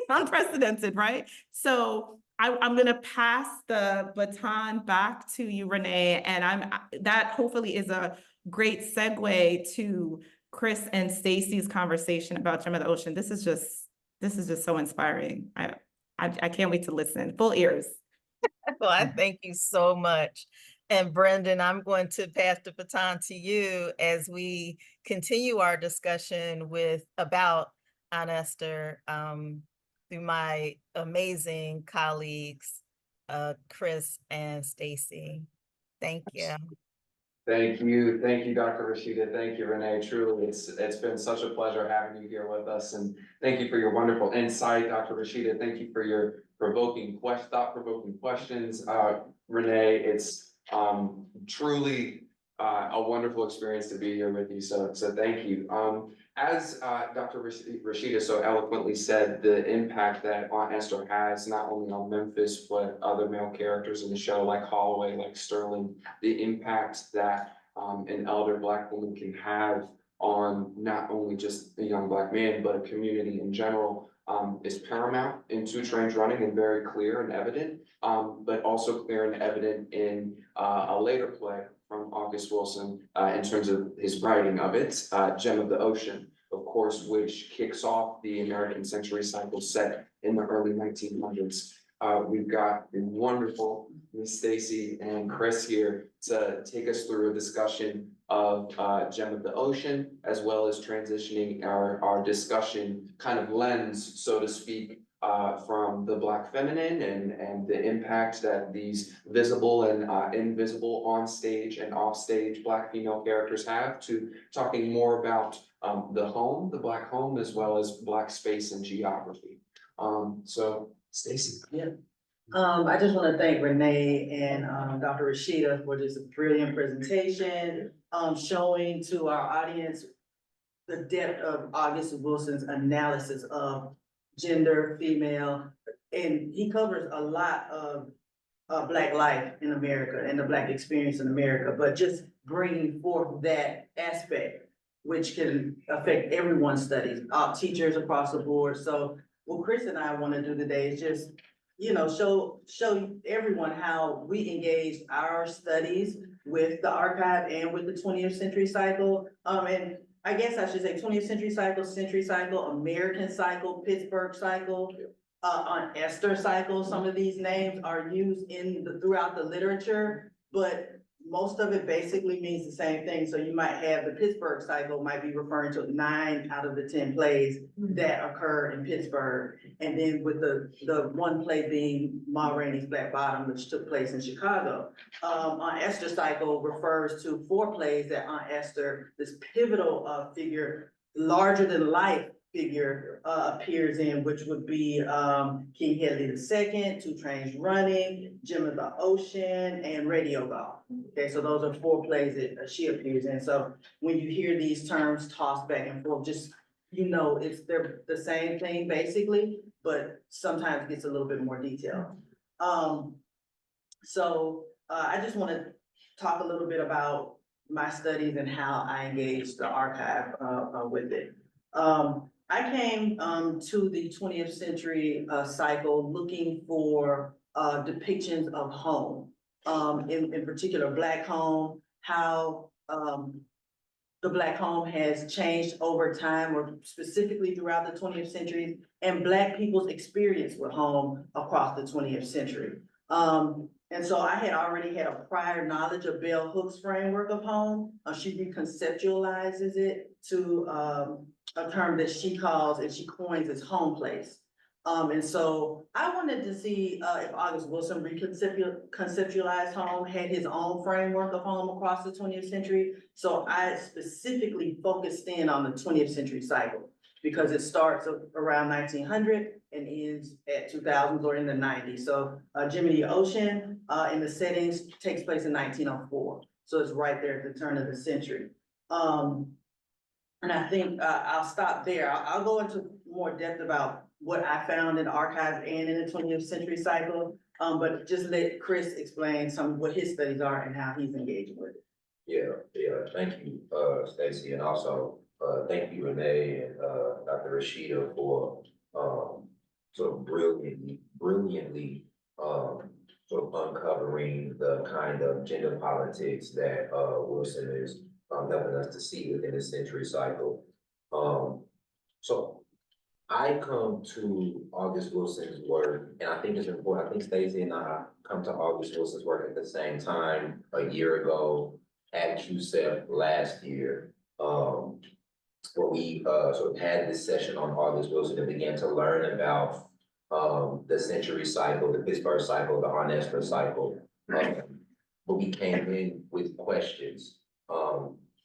unprecedented, right? So I'm going to pass the baton back to you, Renee, and that hopefully is a great segue to Chris and Stacey's conversation about Gem of the Ocean. This is just so inspiring. I can't wait to listen. Full ears. Well, I thank you so much. And Brenden, I'm going to pass the baton to you as we continue our discussion about Aunt Esther through my amazing colleagues, Chris and Stacey. Thank you. Thank you, Dr. Rashida. Thank you, Renee. Truly, it's been such a pleasure having you here with us, and thank you for your wonderful insight, Dr. Rashida. Thank you for your thought-provoking questions, Renee. It's truly a wonderful experience to be here with you. So thank you. As Dr. Rashida so eloquently said, the impact that Aunt Esther has not only on Memphis, but other male characters in the show like Holloway, like Sterling, the impact that an elder Black woman can have on not only just a young Black man, but a community in general is paramount in Two Trains Running and very clear and evident, but also clear and evident in a later play from August Wilson in terms of his writing of it, Gem of the Ocean, of course, which kicks off the American century cycle set in the early 1900s. We've got the wonderful Miss Stacey and Chris here to take us through a discussion of Gem of the Ocean, as well as transitioning our discussion kind of lens, so to speak, from the Black feminine and the impact that these visible and invisible on stage and off stage Black female characters have, to talking more about the home, the Black home, as well as Black space and geography. So Stacey. Yeah. I just want to thank Renee and Dr. Rashida for this brilliant presentation, showing to our audience the depth of August Wilson's analysis of gender, female, and he covers a lot of Black life in America and the Black experience in America, but just bringing forth that aspect, which can affect everyone's studies, teachers across the board. So what Chris and I want to do today is just, show everyone how we engage our studies with the archive and with the 20th century cycle. And I guess I should say 20th century cycle, American cycle, Pittsburgh cycle, on Esther cycle. Some of these names are used throughout the literature, but most of it basically means the same thing. So you might have the Pittsburgh cycle might be referring to 9 out of the 10 plays that occur in Pittsburgh. And then with the one play being Ma Rainey's Black Bottom, which took place in Chicago. Aunt Esther cycle refers to 4 plays that Aunt Esther, this pivotal figure, larger than life figure appears in, which would be King Henry II, Two Trains Running, Gem of the Ocean, and Radio Golf. Okay, so those are 4 plays that she appears in. So when you hear these terms tossed back and forth, just, they're the same thing basically, but sometimes it gets a little bit more detailed. So I just want to talk a little bit about my studies and how I engage the archive with it. I came to the 20th century cycle looking for depictions of home, in particular Black home, how the Black home has changed over time, or specifically throughout the 20th century, and Black people's experience with home across the 20th century. And so I had already had a prior knowledge of Bell Hooks' framework of home. She reconceptualizes it to a term that she calls and she coins as home place. And so I wanted to see if August Wilson conceptualized home, had his own framework of home across the 20th century. So I specifically focused in on the 20th century cycle because it starts around 1900 and ends at 2000s or in the 90s. So Jiminy Ocean in the settings takes place in 1904. So it's right there at the turn of the century. And I think I'll stop there. I'll go into more depth about what I found in archives and in the 20th century cycle. But just let Chris explain what his studies are and how he's engaging with it. Yeah, thank you, Stacey, and also thank you, Renee and Dr. Rashida for sort of brilliantly sort of uncovering the kind of gender politics that Wilson is helping us to see within the century cycle. So I come to August Wilson's work, and I think it's important. I think Stacey and I come to August Wilson's work at the same time a year ago at CUESEF last year, where we sort of had this session on August Wilson and began to learn about the century cycle, the Pittsburgh cycle, the Aunt Esther cycle. But we came in with questions.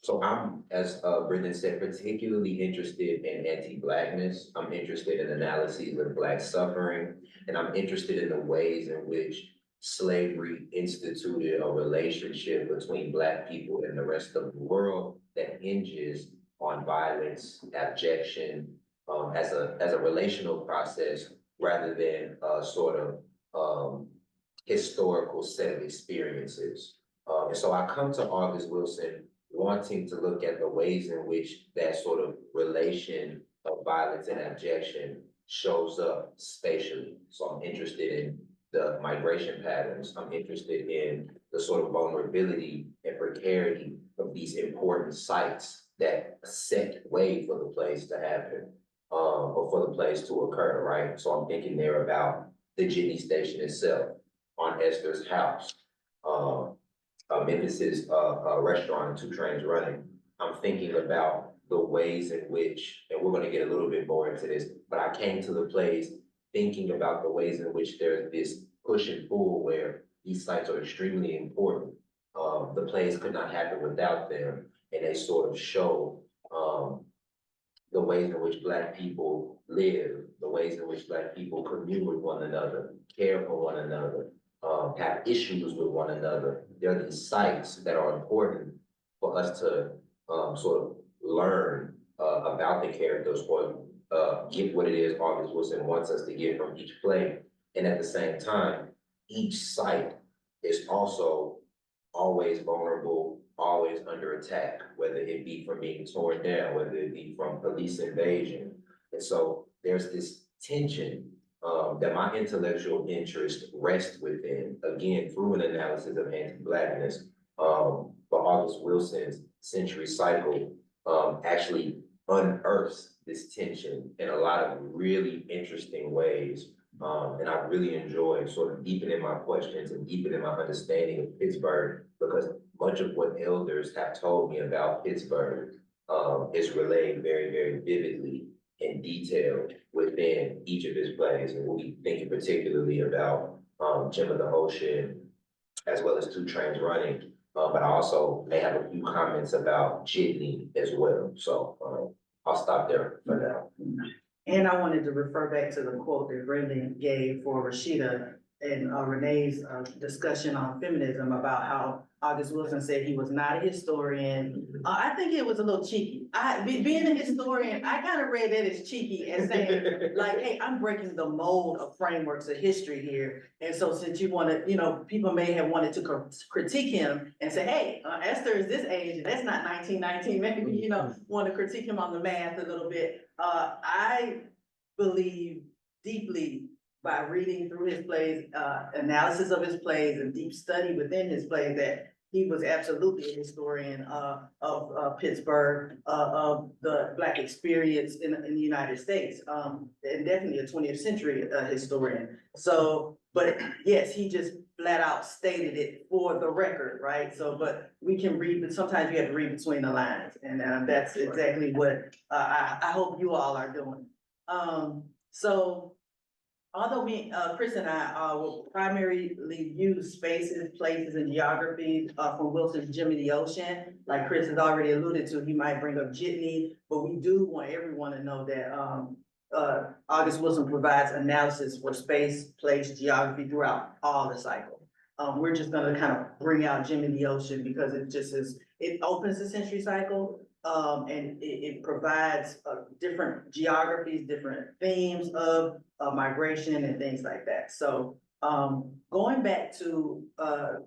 So I'm, as Brenden said, particularly interested in anti-Blackness. I'm interested in analyses of Black suffering, and I'm interested in the ways in which slavery instituted a relationship between Black people and the rest of the world that hinges on violence, abjection, as a relational process rather than a sort of historical set of experiences. And so I come to August Wilson wanting to look at the ways in which that sort of relation of violence and abjection shows up spatially. So I'm interested in the migration patterns. I'm interested in the sort of vulnerability and precarity of these important sites that set way for the place to happen, or for the place to occur, right? So I'm thinking there about the Jitney Station itself, on Esther's house, Memphis's restaurant, Two Trains Running. I'm thinking about the ways in which, and we're gonna get a little bit more into this, but I came to the place thinking about the ways in which there's this push and pull where these sites are extremely important. The plays could not happen without them, and they sort of show the ways in which Black people live, the ways in which Black people commune with one another, care for one another, have issues with one another. There are these sites that are important for us to sort of learn about the characters, or get what it is August Wilson wants us to get from each play. And at the same time, each site is also always vulnerable, always under attack, whether it be from being torn down, whether it be from police invasion. And so there's this tension that my intellectual interest rests within, again, through an analysis of anti-Blackness. But August Wilson's Century Cycle actually unearths this tension in a lot of really interesting ways. And I really enjoyed sort of deepening my questions and deepening my understanding of Pittsburgh, because much of what elders have told me about Pittsburgh is relayed very, very vividly and detailed within each of his plays. And we'll be thinking particularly about Gem of the Ocean, as well as Two Trains Running. But I also may have a few comments about Jitney as well. So I'll stop there for now. And I wanted to refer back to the quote that Brenden gave for Rashida and Renee's discussion on feminism about how August Wilson said he was not a historian. I think it was a little cheeky. Being a historian, I kind of read that as cheeky and saying like, hey, I'm breaking the mold of frameworks of history here. And so since you want to, you know, people may have wanted to critique him and say, hey, Esther is this age and that's not 1919. Maybe, you know, want to critique him on the math a little bit. I believe deeply by reading through his plays, analysis of his plays and deep study within his plays that he was absolutely a historian of Pittsburgh, of the Black experience in the United States, and definitely a 20th century historian. So, but yes, he just flat out stated it for the record, right? So, but we can read, but sometimes you have to read between the lines, and that's exactly what I hope you all are doing. So, although Chris and I will primarily use spaces, places, and geographies from Wilson's Gem of the Ocean, like Chris has already alluded to, he might bring up Jitney, but we do want everyone to know that August Wilson provides analysis for space, place, geography throughout all the cycle. We're just gonna kind of bring out Gem of the Ocean because it just is, it opens the century cycle. And it provides different geographies, different themes of migration and things like that. So going back to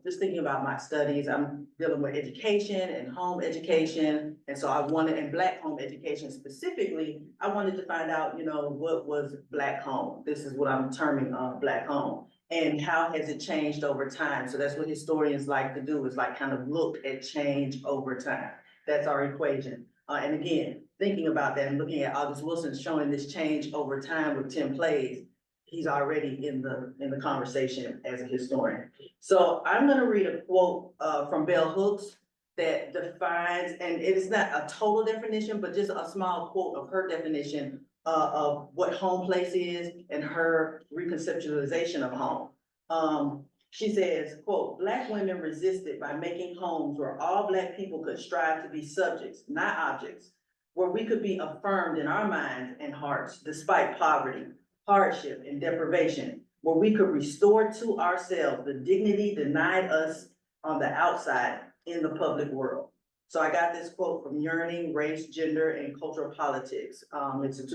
just thinking about my studies, I'm dealing with education and home education. And so I wanted, and Black home education specifically, I wanted to find out, you know, what was Black home? This is what I'm terming Black home. And how has it changed over time? So that's what historians like to do, is like kind of look at change over time. That's our equation. And again, thinking about that and looking at August Wilson showing this change over time with 10 plays, he's already in the conversation as a historian. So I'm gonna read a quote from Bell Hooks that defines, and it is not a total definition, but just a small quote of her definition of what home place is and her reconceptualization of home. She says, quote, Black women resisted by making homes where all Black people could strive to be subjects, not objects, where we could be affirmed in our minds and hearts despite poverty, hardship, and deprivation, where we could restore to ourselves the dignity denied us on the outside in the public world. So I got this quote from Yearning, Race, Gender, and Cultural Politics. It's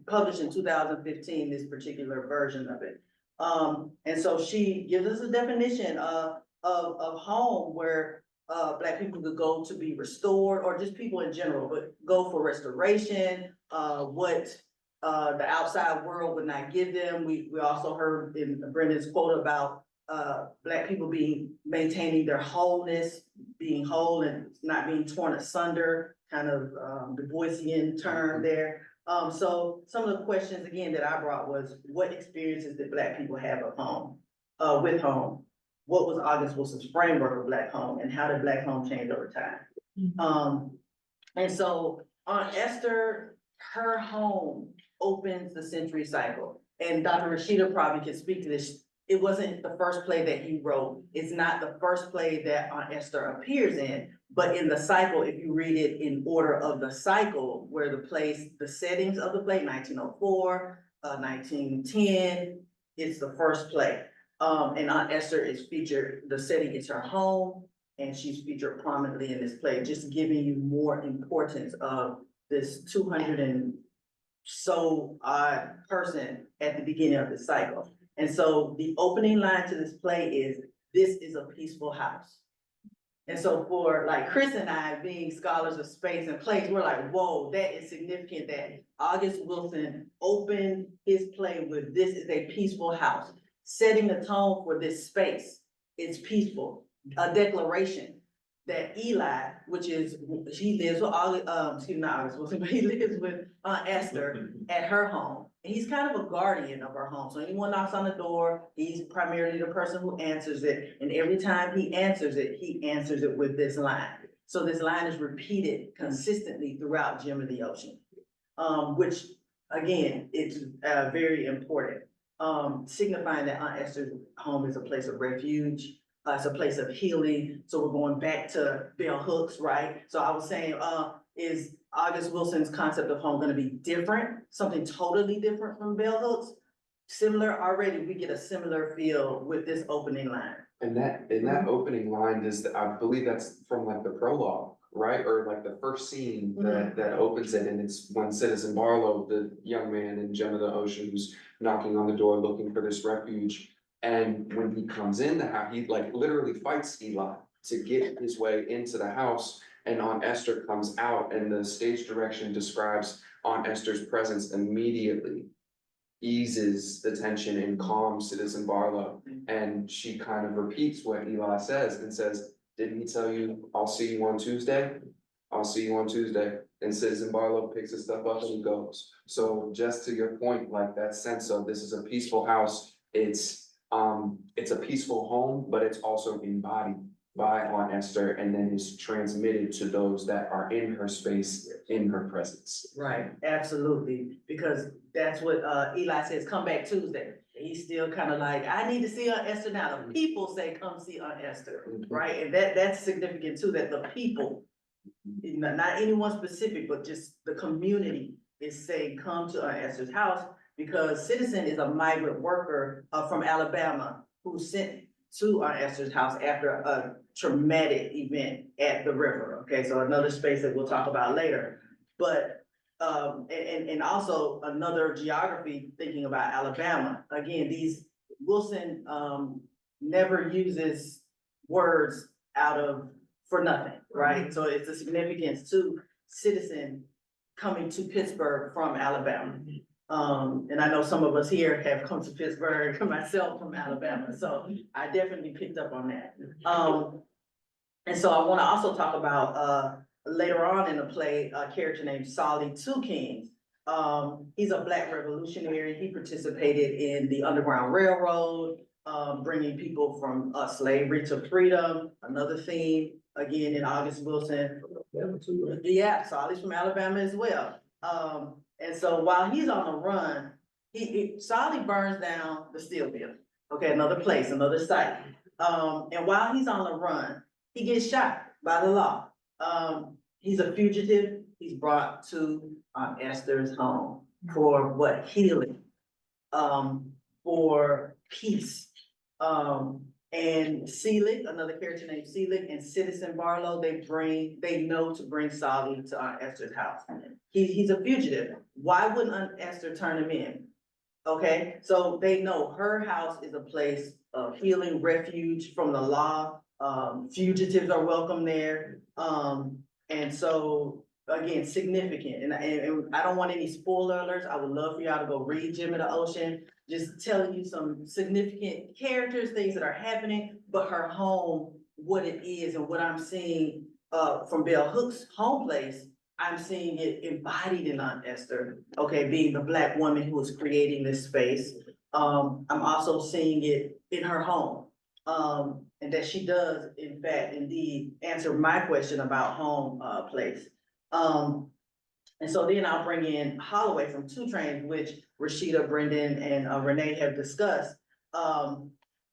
published in 2015, this particular version of it. And so she gives us a definition of home where Black people could go to be restored, or just people in general, but go for restoration, what the outside world would not give them. We also heard in Brendan's quote about Black people maintaining their wholeness, being whole and not being torn asunder, kind of Du Boisian term there. So some of the questions again that I brought was, what experiences did Black people have of home, with home? What was August Wilson's framework of Black home, and how did Black home change over time? And so on Esther, her home opens the century cycle, and Dr. Rashida probably can speak to this. It wasn't the first play that he wrote. It's not the first play that Aunt Esther appears in, but in the cycle, if you read it in order of the cycle, where the settings of the play, 1904, 1910, it's the first play. And Aunt Esther is featured, the setting is her home, and she's featured prominently in this play, just giving you more importance of this 200 and so odd person at the beginning of the cycle. And so the opening line to this play is, "This is a peaceful house." And so for like Chris and I being scholars of space and place, we're like, whoa, that is significant that August Wilson opened his play with "This is a peaceful house," setting the tone for this space. It's peaceful, a declaration that Eli, which is, he lives with not August Wilson, but he lives with Aunt Esther at her home. And he's kind of a guardian of her home. So anyone knocks on the door, he's primarily the person who answers it. And every time he answers it with this line. So this line is repeated consistently throughout Gem of the Ocean, which again, it's very important, signifying that Aunt Esther's home is a place of refuge. It's a place of healing. So we're going back to bell hooks, right? So I was saying, is August Wilson's concept of home gonna be different? Something totally different from bell hooks? Similar already, we get a similar feel with this opening line. And that opening line I believe that's from like the prologue, right? Or like the first scene that opens it, and it's when Citizen Barlow, the young man in Gem of the Ocean, who's knocking on the door looking for this refuge. And when he comes in the house, he like literally fights Eli to get his way into the house. And Aunt Esther comes out, and the stage direction describes Aunt Esther's presence immediately eases the tension and calms Citizen Barlow. And she kind of repeats what Eli says and says, "Didn't he tell you, I'll see you on Tuesday? I'll see you on Tuesday." And Citizen Barlow picks his stuff up and he goes. So just to your point, like that sense of this is a peaceful house, it's a peaceful home, but it's also embodied by Aunt Esther and then is transmitted to those that are in her space, in her presence. Right, absolutely, because that's what Eli says, "Come back Tuesday." He's still kind of like, "I need to see Aunt Esther now." The people say, "Come see Aunt Esther," right? And that's significant too, that the people, not anyone specific, but just the community is saying, "Come to Aunt Esther's house," because Citizen is a migrant worker from Alabama who sent to Aunt Esther's house after a traumatic event at the river. Okay, so another space that we'll talk about later. But and also another geography, thinking about Alabama. Again, Wilson never uses words for nothing, right? So it's a significance to Citizen coming to Pittsburgh from Alabama. And I know some of us here have come to Pittsburgh, myself from Alabama, so I definitely picked up on that. And so I wanna also talk about, later on in the play, a character named Solly Two Kings. He's a Black revolutionary. He participated in the Underground Railroad, bringing people from slavery to freedom, another theme, again, in August Wilson. Yeah, Solly's from Alabama as well. And so while he's on the run, Solly burns down the steel mill. Okay, another place, another site. And while he's on the run, he gets shot by the law. He's a fugitive. He's brought to Esther's home for what? Healing, for peace. And Selig, another character named Selig, and Citizen Barlow, they know to bring Solly to Aunt Esther's house. He's a fugitive. Why wouldn't Aunt Esther turn him in? Okay, so they know her house is a place of healing, refuge from the law. Fugitives are welcome there. And so again, significant. And I don't want any spoiler alerts. I would love for y'all to go read Gem of the Ocean, just telling you some significant characters, things that are happening, but her home, what it is and what I'm seeing from Bell Hook's home place, I'm seeing it embodied in Aunt Esther, okay, being the Black woman who is creating this space. I'm also seeing it in her home. And that she does, in fact, indeed answer my question about home place. And so then I'll bring in Holloway from 2 Trains, which Rashida, Brenden, and Renee have discussed.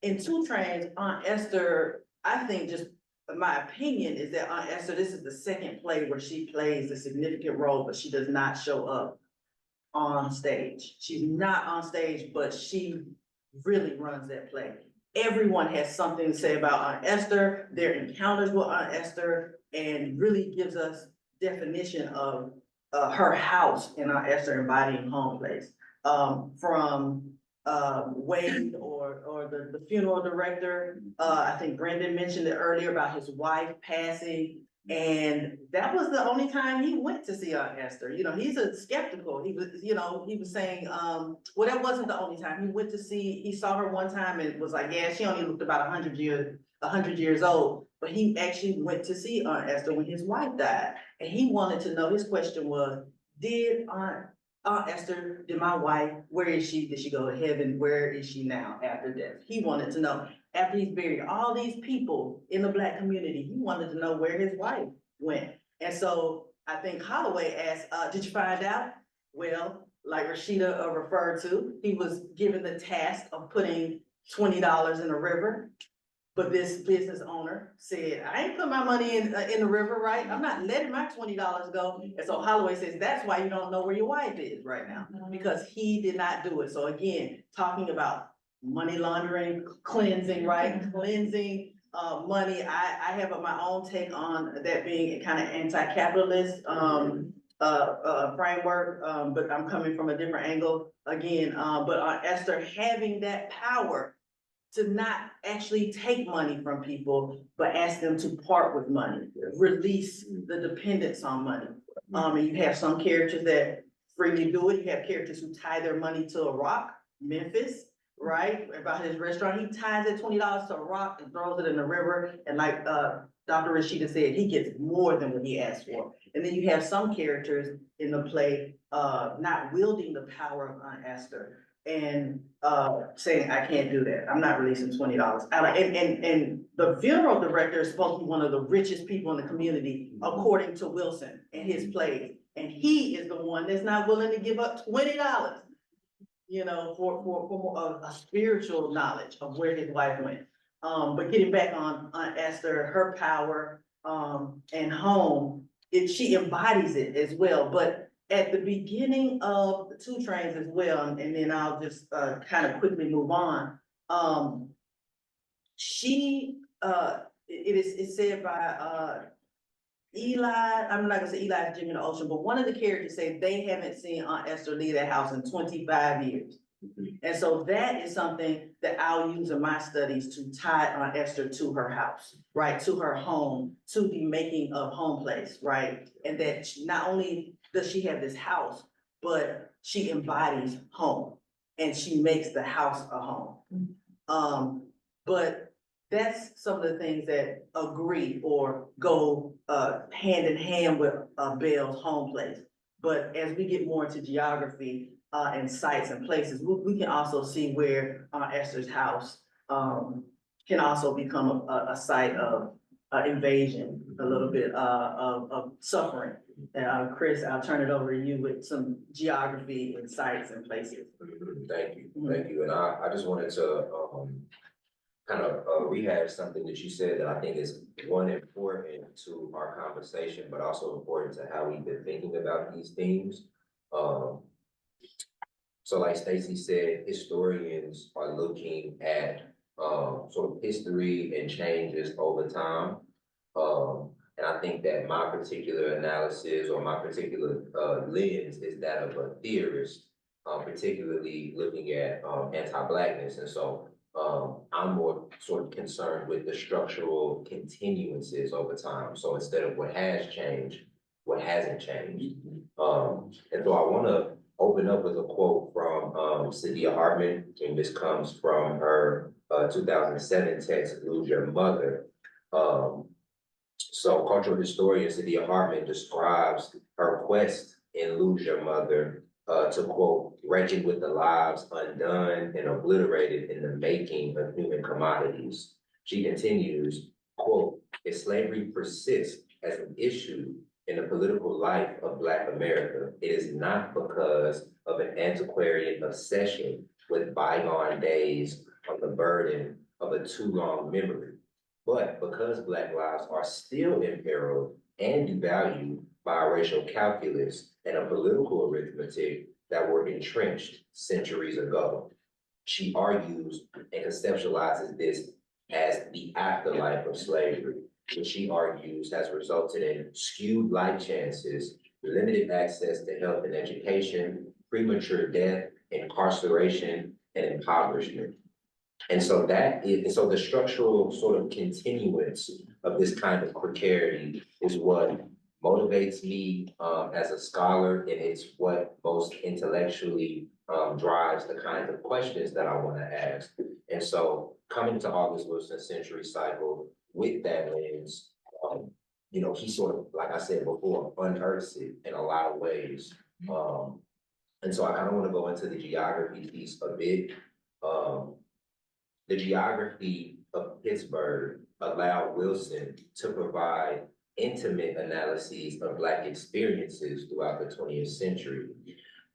In 2 Trains, Aunt Esther, I think, just my opinion is that Aunt Esther, this is the second play where she plays a significant role, but she does not show up on stage. She's not on stage, but she really runs that play. Everyone has something to say about Aunt Esther, their encounters with Aunt Esther, and really gives us definition of her house and Aunt Esther embodying home place. From Wade or the funeral director. I think Brenden mentioned it earlier about his wife passing. And that was the only time he went to see Aunt Esther. You know, he's a skeptical. He was saying, well, that wasn't the only time. He saw her one time and was like, yeah, she only looked about 100 years old. But he actually went to see Aunt Esther when his wife died. And he wanted to know, his question was, did Aunt Esther, did my wife, where is she? Did she go to heaven? Where is she now after death? He wanted to know. After he's buried all these people in the Black community, he wanted to know where his wife went. And so I think Holloway asked, did you find out? Well, like Rashida referred to, he was given the task of putting $20 in the river. But this business owner said, I ain't put my money in the river, right? I'm not letting my $20 go. And so Holloway says, that's why you don't know where your wife is right now, because he did not do it. So again, talking about money laundering, cleansing, right? Cleansing money. I have my own take on that being a kind of anti-capitalist framework, but I'm coming from a different angle again. But Esther having that power to not actually take money from people, but ask them to part with money, release the dependence on money. And you have some characters that freely do it. You have characters who tie their money to a rock, Memphis, right? About his restaurant, he ties that $20 to a rock and throws it in the river. And like Dr. Rashida said, he gets more than what he asked for. And then you have some characters in the play not wielding the power of Aunt Esther and saying, I can't do that. I'm not releasing $20. And the funeral director is supposed to be one of the richest people in the community, according to Wilson and his plays. And he is the one that's not willing to give up $20, you know, for a spiritual knowledge of where his wife went. But getting back on Esther, her power and home, she embodies it as well. But at the beginning of the 2 Trains as well, and then I'll just kind of quickly move on. It's said by Eli, I'm not gonna say Eli's Jimmy in the Ocean, but one of the characters say they haven't seen Aunt Esther leave that house in 25 years. And so that is something that I'll use in my studies to tie Aunt Esther to her house, right? To her home, to the making of home place, right? And that not only does she have this house, but she embodies home and she makes the house a home. But that's some of the things that agree or go hand in hand with Belle's home place. But as we get more into geography and sites and places, we can also see where Esther's house can also become a site of invasion, a little bit of suffering. Chris, I'll turn it over to you with some geography and sites and places. Thank you. And I just wanted to kind of rehash something that you said that I think is one, important to our conversation, but also important to how we've been thinking about these themes. So like Stacey said, historians are looking at sort of history and changes over time. And I think that my particular analysis or my particular lens is that of a theorist, particularly looking at anti-Blackness. And so I'm more sort of concerned with the structural continuances over time. So instead of what has changed, what hasn't changed. And so I want to open up with a quote from Saidiya Hartman, and this comes from her 2007 text, Lose Your Mother. So cultural historian Saidiya Hartman describes her quest in Lose Your Mother to quote, wretched with the lives undone and obliterated in the making of human commodities. She continues, quote, if slavery persists as an issue in the political life of Black America, it is not because of an antiquarian obsession with bygone days on the burden of a too long memory, but because Black lives are still imperiled and devalued by a racial calculus and a political arithmetic that were entrenched centuries ago. She argues and conceptualizes this as the afterlife of slavery, which she argues has resulted in skewed life chances, limited access to health and education, premature death, incarceration, and impoverishment. And so so the structural sort of continuance of this kind of precarity is what motivates me as a scholar, and it's what most intellectually drives the kinds of questions that I want to ask. And so coming to August Wilson's Century Cycle with that lens, you know, he sort of, like I said before, unearths it in a lot of ways. And so I kind of want to go into the geography piece a bit. The geography of Pittsburgh allowed Wilson to provide intimate analyses of Black experiences throughout the 20th century.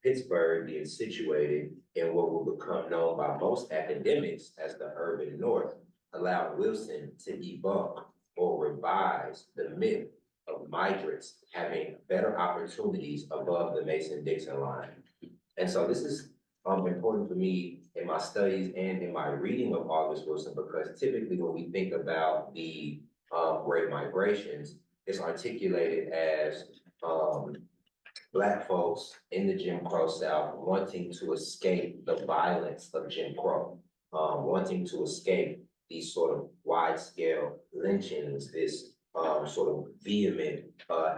Pittsburgh being situated in what will become known by most academics as the urban North allowed Wilson to debunk or revise the myth of migrants having better opportunities above the Mason-Dixon line. And so this is important for me in my studies and in my reading of August Wilson, because typically when we think about the Great Migrations, it's articulated as Black folks in the Jim Crow South wanting to escape the violence of Jim Crow, wanting to escape these sort of wide-scale lynchings, this sort of vehement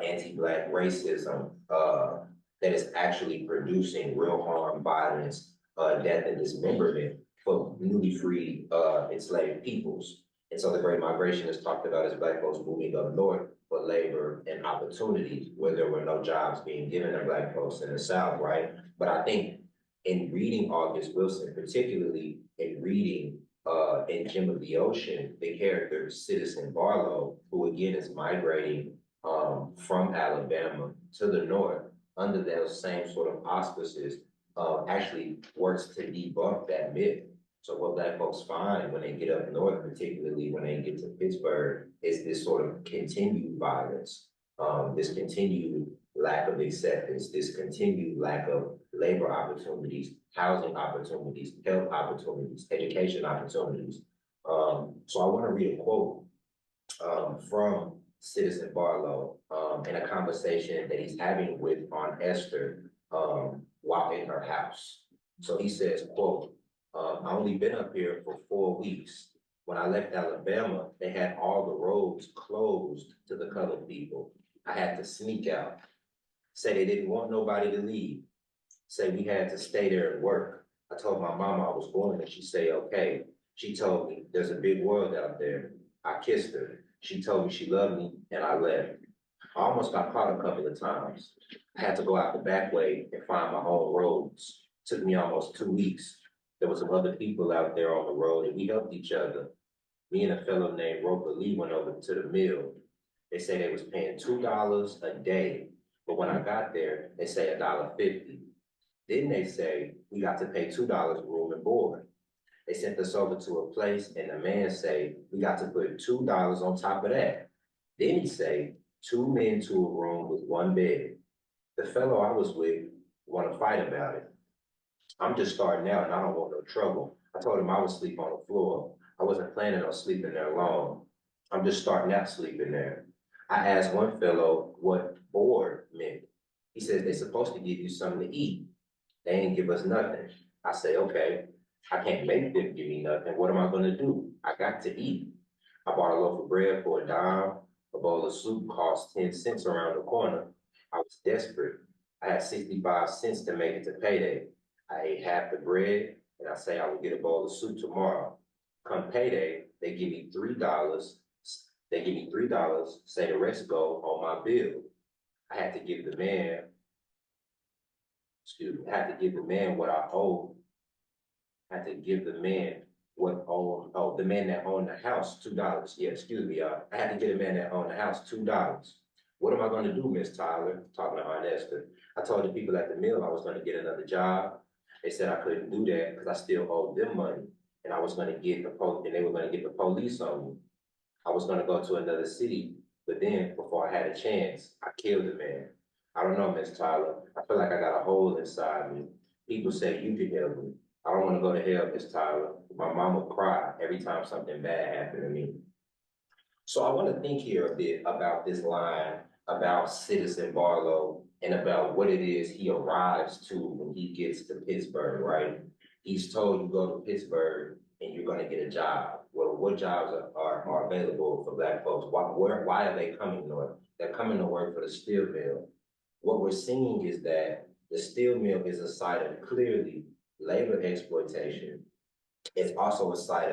anti-Black racism that is actually producing real harm, violence, death, and dismemberment for newly freed enslaved peoples. And so the Great Migration is talked about as Black folks moving up north for labor and opportunities, where there were no jobs being given to Black folks in the South, right? But I think in reading August Wilson, particularly in reading in Jim of the Ocean, the character Citizen Barlow, who again is migrating from Alabama to the north under those same sort of auspices, actually works to debunk that myth. So what Black folks find when they get up north, particularly when they get to Pittsburgh, is this sort of continued violence, this continued lack of acceptance, this continued lack of labor opportunities, housing opportunities, health opportunities, education opportunities. So I want to read a quote from Citizen Barlow in a conversation that he's having with Aunt Esther while in her house. So he says, quote, "I only been up here for 4 weeks. When I left Alabama, they had all the roads closed to the colored people. I had to sneak out. Say they didn't want nobody to leave. Say we had to stay there and work. I told my mama I was going and she said, okay. She told me there's a big world out there. I kissed her. She told me she loved me and I left. I almost got caught a couple of times. I had to go out the back way and find my own roads. Took me almost 2 weeks. There was some other people out there on the road and we helped each other. Me and a fellow named Roper Lee went over to the mill. They say they was paying $2 a day. But when I got there, they say $1.50. Then they say we got to pay $2 room and board. They sent us over to a place and the man say we got to put $2 on top of that. Then he say 2 men to a room with 1 bed. The fellow I was with want to fight about it. I'm just starting out and I don't want no trouble. I told him I would sleep on the floor. I wasn't planning on sleeping there alone. I'm just starting out sleeping there. I asked one fellow what board meant. He says they're supposed to give you something to eat. They ain't give us nothing. I say, okay, I can't make them give me nothing. What am I gonna do? I got to eat. I bought a loaf of bread for $1. A bowl of soup cost 10 cents around the corner. I was desperate. I had 65 cents to make it to payday. I ate half the bread and I say I would get a bowl of soup tomorrow. Come payday, they give me $3. They give me $3, say the rest go on my bill. I had to give the man, I had to give the man what I owed. I had to give the man what owned, the man that owned the house, $2. Yeah, excuse me, y'all. I had to give the man that owned the house $2. What am I gonna do, Miss Tyler? Talking to Aunt Esther. I told the people at the mill I was gonna get another job. They said I couldn't do that because I still owed them money. And I was gonna get and they were gonna get the police on me. I was gonna go to another city, but then before I had a chance, I killed the man. I don't know, Miss Tyler. I feel like I got a hole inside me. People say you can help me. I don't want to go to hell, Miss Tyler. My mom will cry every time something bad happened to me. So I want to think here a bit about this line about Citizen Barlow and about what it is he arrives to when he gets to Pittsburgh, right? he's told you go to Pittsburgh and you're gonna get a job. Well, what jobs are available for Black folks? Why are they coming north? They're coming to work for the steel mill. What we're seeing is that the steel mill is a site of clearly labor exploitation. It's also a site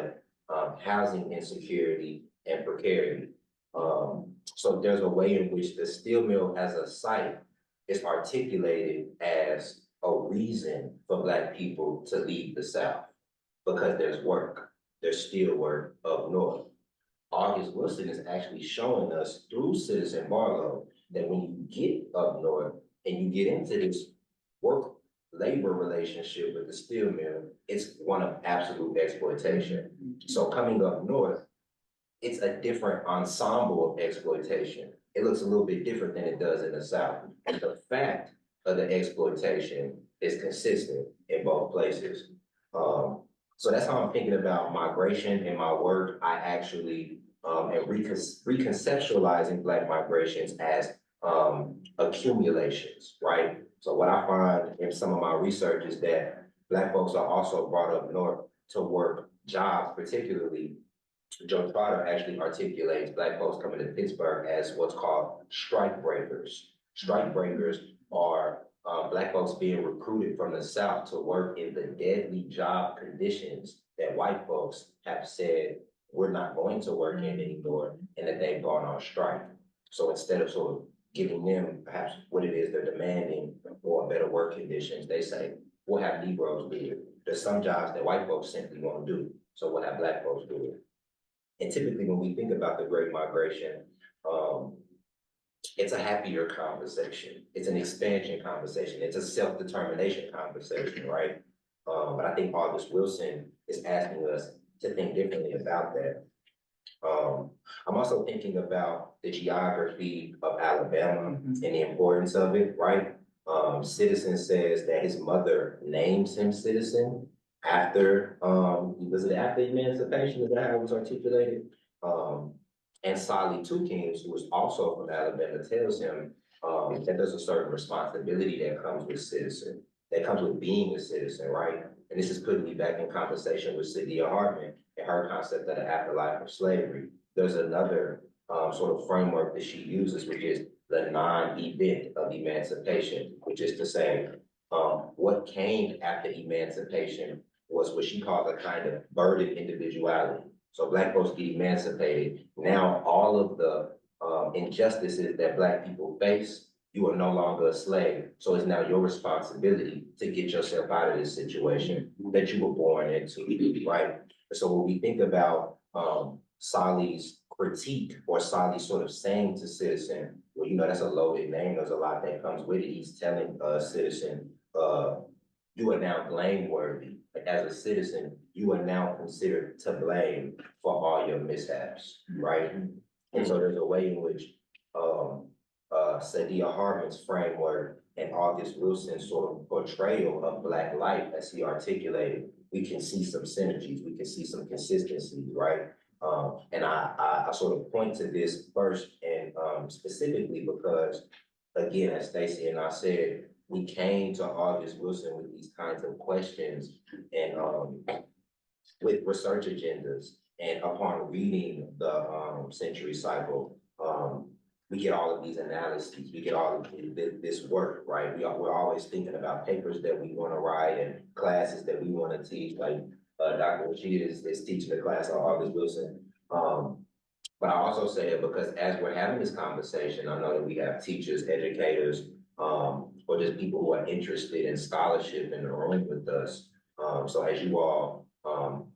of housing insecurity and precarity. So there's a way in which the steel mill as a site is articulated as a reason for Black people to leave the South, because there's work, there's steel work up north. August Wilson is actually showing us through Citizen Barlow that when you get up north and you get into this work labor relationship with the steel mill, it's one of absolute exploitation. So coming up north, it's a different ensemble of exploitation. It looks a little bit different than it does in the South. And the fact of the exploitation is consistent in both places. So that's how I'm thinking about migration in my work. I actually am reconceptualizing Black migrations as accumulations, right? So what I find in some of my research is that Black folks are also brought up north to work jobs, particularly Joe Trotter actually articulates Black folks coming to Pittsburgh as what's called strike breakers. Strike breakers are Black folks being recruited from the South to work in the deadly job conditions that white folks have said we're not going to work in anymore, and that they've gone on strike. So instead of sort of giving them perhaps what it is they're demanding or better work conditions, they say, we'll have Negroes do it. There's some jobs that white folks simply won't do, so we'll have Black folks do it. And typically when we think about the Great Migration, it's a happier conversation. It's an expansion conversation. It's a self-determination conversation, right? But I think August Wilson is asking us to think differently about that. I'm also thinking about the geography of Alabama and the importance of it, right? Citizen says that his mother names him Citizen after, was it after emancipation? Is that how it was articulated? And Sally Tukins, who is also from Alabama, tells him that there's a certain responsibility that comes with citizen, that comes with being a citizen, right? And this is putting me back in conversation with Cynthia Hartman and her concept of the afterlife of slavery. There's another sort of framework that she uses, which is the non-event of emancipation, which is to say, what came after emancipation was what she calls a kind of burdened individuality. So Black folks get emancipated. Now all of the injustices that Black people face, you are no longer a slave. So it's now your responsibility to get yourself out of this situation that you were born into, right? So when we think about Sally's critique or Sally's sort of saying to Citizen, well, you know, that's a loaded name. There's a lot that comes with it. He's telling Citizen, you are now blameworthy. As a citizen, you are now considered to blame for all your mishaps, right? And so there's a way in which Saidiya Hartman's framework and August Wilson's sort of portrayal of Black life as he articulated, we can see some synergies, we can see some consistencies, right? And I sort of point to this first and specifically because, again, as Stacey and I said, we came to August Wilson with these kinds of questions and with research agendas. And upon reading the century cycle, we get all of these analyses, we get all of this work, right? We're always thinking about papers that we want to write and classes that we want to teach, like Dr. Rashida is teaching a class on August Wilson. But I also say that because as we're having this conversation, I know that we have teachers, educators, or just people who are interested in scholarship in the room with us. So as you all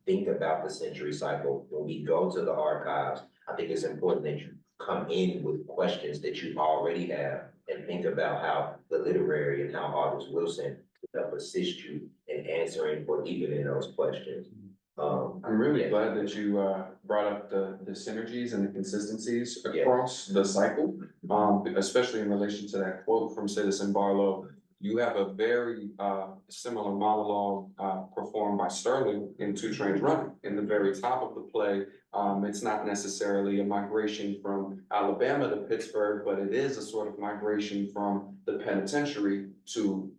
think about the century cycle, when we go to the archives, I think it's important that you come in with questions that you already have and think about how the literary and how August Wilson could help assist you in answering or deepening those questions. I'm really glad that you brought up the synergies and the consistencies across the cycle, especially in relation to that quote from Citizen Barlow. You have a very similar monologue performed by Sterling in Two Trains Running. In the very top of the play, it's not necessarily a migration from Alabama to Pittsburgh, but it is a sort of migration from the penitentiary to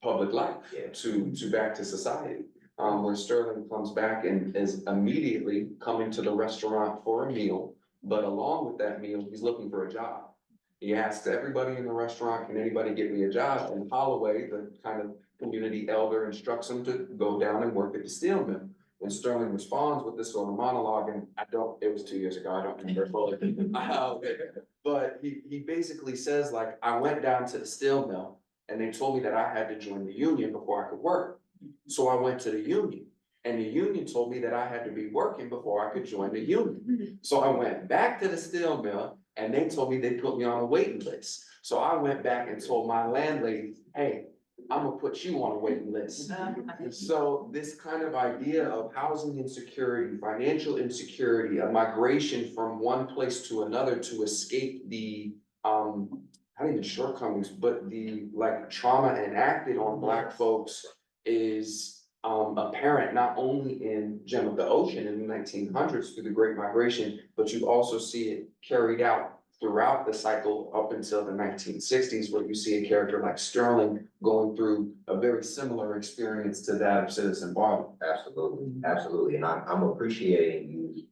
public life, to back to society. where Sterling comes back and is immediately coming to the restaurant for a meal. But along with that meal, he's looking for a job. He asks everybody in the restaurant, can anybody get me a job? And Holloway, the kind of community elder, instructs him to go down and work at the steel mill. And Sterling responds with this sort of monologue, and it was 2 years ago, I don't remember fully. But he basically says, like, I went down to the steel mill and they told me that I had to join the union before I could work. So I went to the union, and the union told me that I had to be working before I could join the union. So I went back to the steel mill, and they told me they put me on a waiting list. So I went back and told my landlady, hey, I'm gonna put you on a waiting list. So this kind of idea of housing insecurity, financial insecurity, a migration from one place to another to escape the, not even shortcomings, but the like trauma enacted on Black folks is apparent not only in Gem of the Ocean in the 1900s through the Great Migration, but you also see it carried out throughout the cycle up until the 1960s, where you see a character like Sterling going through a very similar experience to that of Citizen Barlow. Absolutely, absolutely, and I'm appreciating you,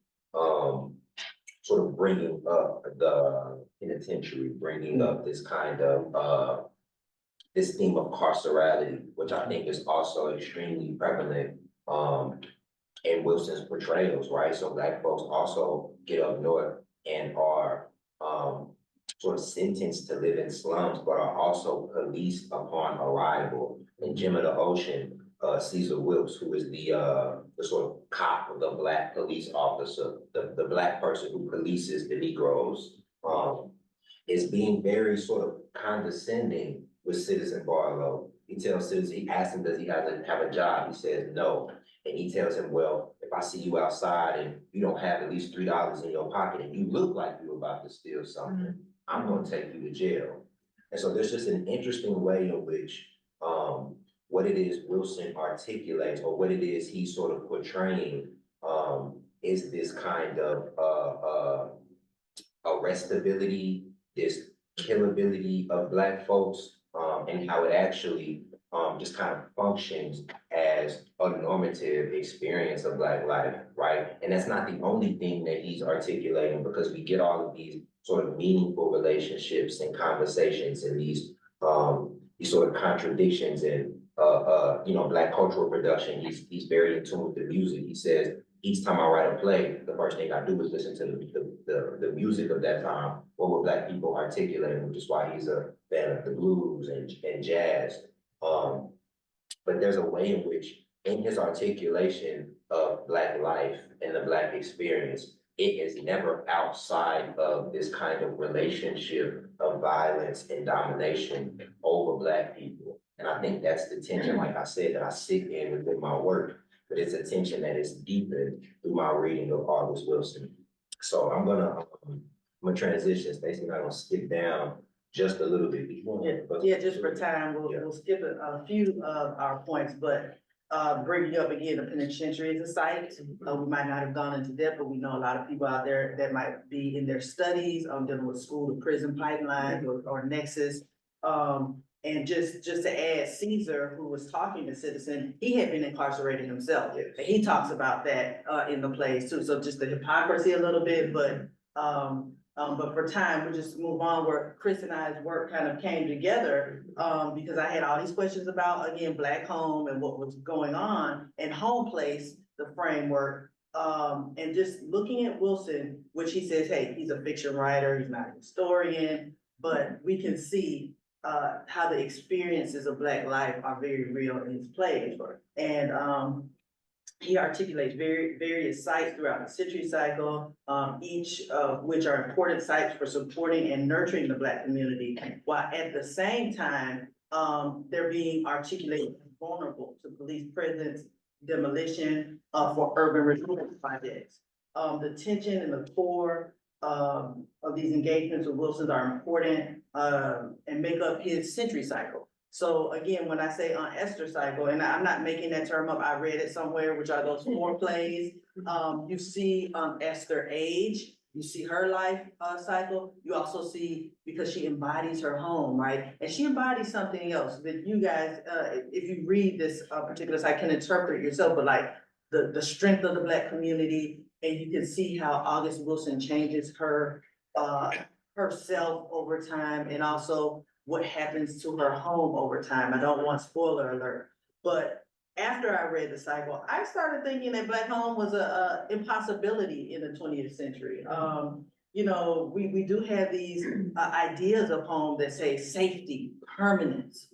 sort of bringing up the penitentiary, bringing up this kind of, this theme of carcerality, which I think is also extremely prevalent, in Wilson's portrayals, right? So Black folks also get up north and are, sort of sentenced to live in slums, but are also policed upon arrival. In Gem of the Ocean, Caesar Wilkes, who is the sort of cop, the Black police officer, the Black person who polices the Negroes, is being very sort of condescending with Citizen Barlow. He tells Citizen, he asks him, does he have a job? He says no. And he tells him, well, if I see you outside and you don't have at least $3 in your pocket and you look like you're about to steal something, I'm gonna take you to jail. And so there's just an interesting way in which what it is Wilson articulates, or what it is he's sort of portraying, is this kind of arrestability, this killability of Black folks, and how it actually just kind of functions as a normative experience of Black life, right? And that's not the only thing that he's articulating, because we get all of these sort of meaningful relationships and conversations and these sort of contradictions and Black cultural production. He's very in tune with the music. He says, each time I write a play, the first thing I do is listen to the music of that time, what were Black people articulating, which is why he's a fan of the blues and jazz. But there's a way in which, in his articulation of Black life and the Black experience, it is never outside of this kind of relationship of violence and domination over Black people. And I think that's the tension, like I said, that I sit in within my work, but it's a tension that is deepened through my reading of August Wilson. So I'm gonna transition, Stacey, and I'm gonna skip down just a little bit. Yeah, just for time, we'll skip a few of our points, but bringing up again, the penitentiary is a site. We might not have gone into depth, but we know a lot of people out there that might be in their studies, dealing with school to prison pipelines or nexus. And just to add, Caesar, who was talking to Citizen, he had been incarcerated himself. Yes. And he talks about that in the plays too. So just the hypocrisy a little bit, but for time, we'll just move on where Chris and I's work kind of came together, because I had all these questions about, again, Black home and what was going on, and Home Place, the framework, and just looking at Wilson, which he says, hey, he's a fiction writer, he's not a historian, but we can see how the experiences of Black life are very real in his plays. And he articulates various sites throughout the century cycle, each of which are important sites for supporting and nurturing the Black community, while at the same time, they're being articulated as vulnerable to police presence, demolition, for urban renewal projects. The tension and the core of these engagements with Wilson's are important and make up his century cycle. So again, when I say on Esther cycle, and I'm not making that term up, I read it somewhere, which are those 4 plays. You see Esther age, you see her life cycle, you also see, because she embodies her home, right? And she embodies something else that you guys, if you read this particular site, can interpret yourself, but like the strength of the Black community, and you can see how August Wilson changes her herself over time, and also what happens to her home over time. I don't want spoiler alert, but after I read the cycle, I started thinking that Black home was a impossibility in the 20th century. You know, we do have these ideas of home that say safety, permanence,